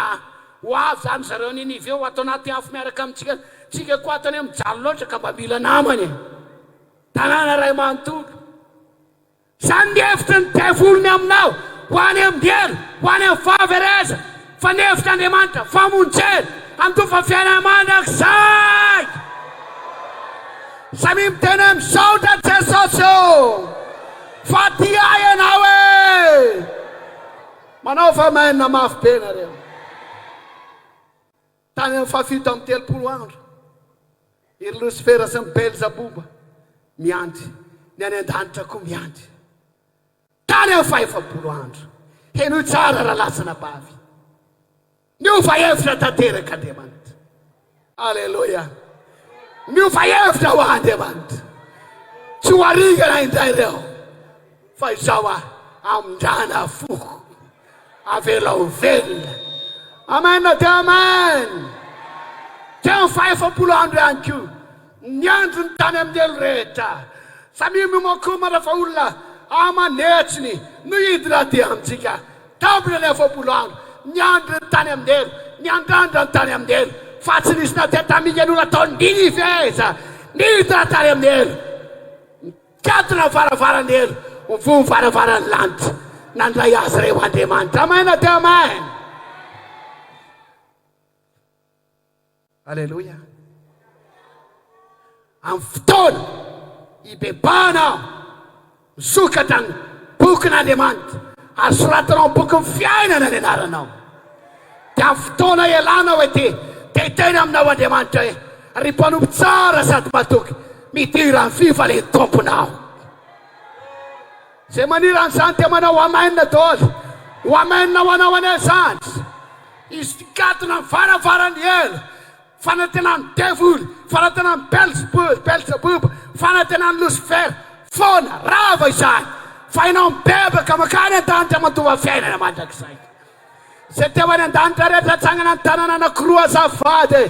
ho avy zany zareo Ninive eo atao anaty afo miaraka amintsika tsika koa atany mijaly loatra ka mba mila namany tanàna ray manontolo zany ny hevitra ny devolony aminao ho any amindelo ho any amin'ny fahavereza fa ny hevitra Andriamanitra famonjely andofa fiainana mandrakizay samy miteny misaotra Jesosy fa tia ianao manao famainina mafy be nareo tany amin'ny fafito amin'ny 30 andro iry Lucifera sy ny Belzebuba miandry ny any an-danitra koa miandry tany amin'ny 50 andro heno tsara raha lasana bavy niofa hevitra tanteraka Andriamanitra alleloia niofa hevitra ho Andriamanitra tsy ho arigana indray ireo fa izao amindrana foko avela velona amen dia amen dia amin'ny 50 andro ihany koa niandro ny tany amin'ny elo rehetra samy mimokoma rehefa olona amanetsiny no hidina dia amintsika tampina ny 50 andro niandro ny tany amin'ny elo niandrandra ny tany amin'ny elo fa tsy nisy natety tamika ny olona ataony Niniveza nihidina tany amin'ny elo nikatona varavarany elo mivony varavarany lanitra nandray azy reo Andriamanitra amen dia amen alleluia amin'ny fotoana hibebanao misokatra ny bokin'Andriamanitra ary soratanao ny boky ny fiainana ny anaranao dia amin'ny fotoana ialana hoe teteny aminao Andriamanitra hoe ry mpanompo tsara sady matoky midira ny fifaleny tomponao zay manira an'izany dia manao amainina daholo ho amainina ho anao any azandry izy fikatona ny varavarany elo fanantenany devoly fanantenany Belzebuba fanantenany Lucifera foana rava izany fa ianao mibebaka makany an-danitra matova fiainana mandrakizay zay tevany an-danitra rehetra atsangana ny tanàna anankiroa azafady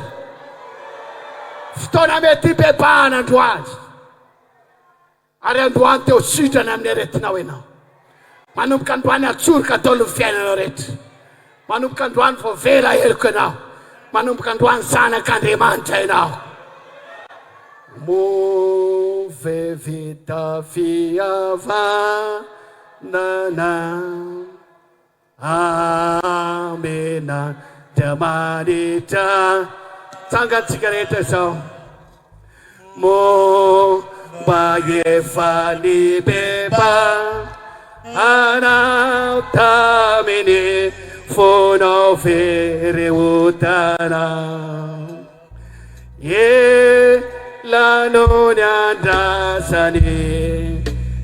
fotoana mety hibebahana androany ary androany teo sitrana amin'ny aretinao ianao manomboka androany atsoroka ataolo ny fiainanao rehetra manomboka androany vao vela eloko ianao manomboka androany zanak'Andriamanitra ianao move vita fihavanana amena Andriamanitra tsangatsika rehetra izao momba efa nibeba anao taminy fonao vereotana elano ny andrasany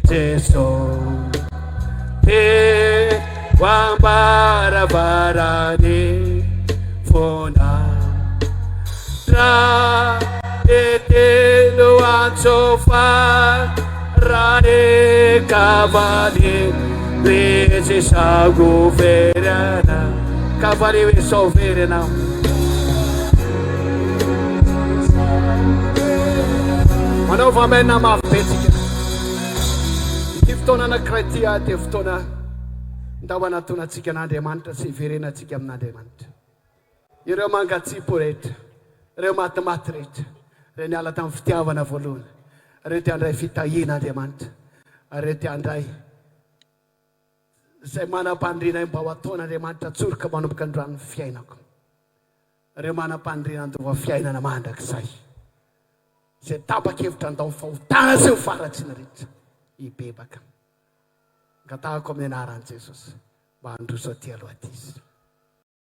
Jesosy te ho ambaravarany fona ra etelo antsofa rane cavali rese sago verana cavali so verana manao famena mafipetsika ity fotoana anankiray ty dia fotoana ndao anatonatsika n'Andriamanitra sy iverenatsika amin'Andriamanitra ireo mangatsipo rehetra ireo matimaty rehetra ireo niala tamin'ny fitiavana voalohany ireo te handray fitahian'Andriamanitra ireo te handray zay manam-pandriana mba ho ataon'Andriamanitra tsoroka manomboka androan'ny fiainako ireo manam-pandriana andova fiainana mandrakizay zay tapa-kevitra andao fahotana sy faratsina rehetra hibebaka ngatahako amin'ny anaran'i Jesosy mba handroso aty aloha aty izy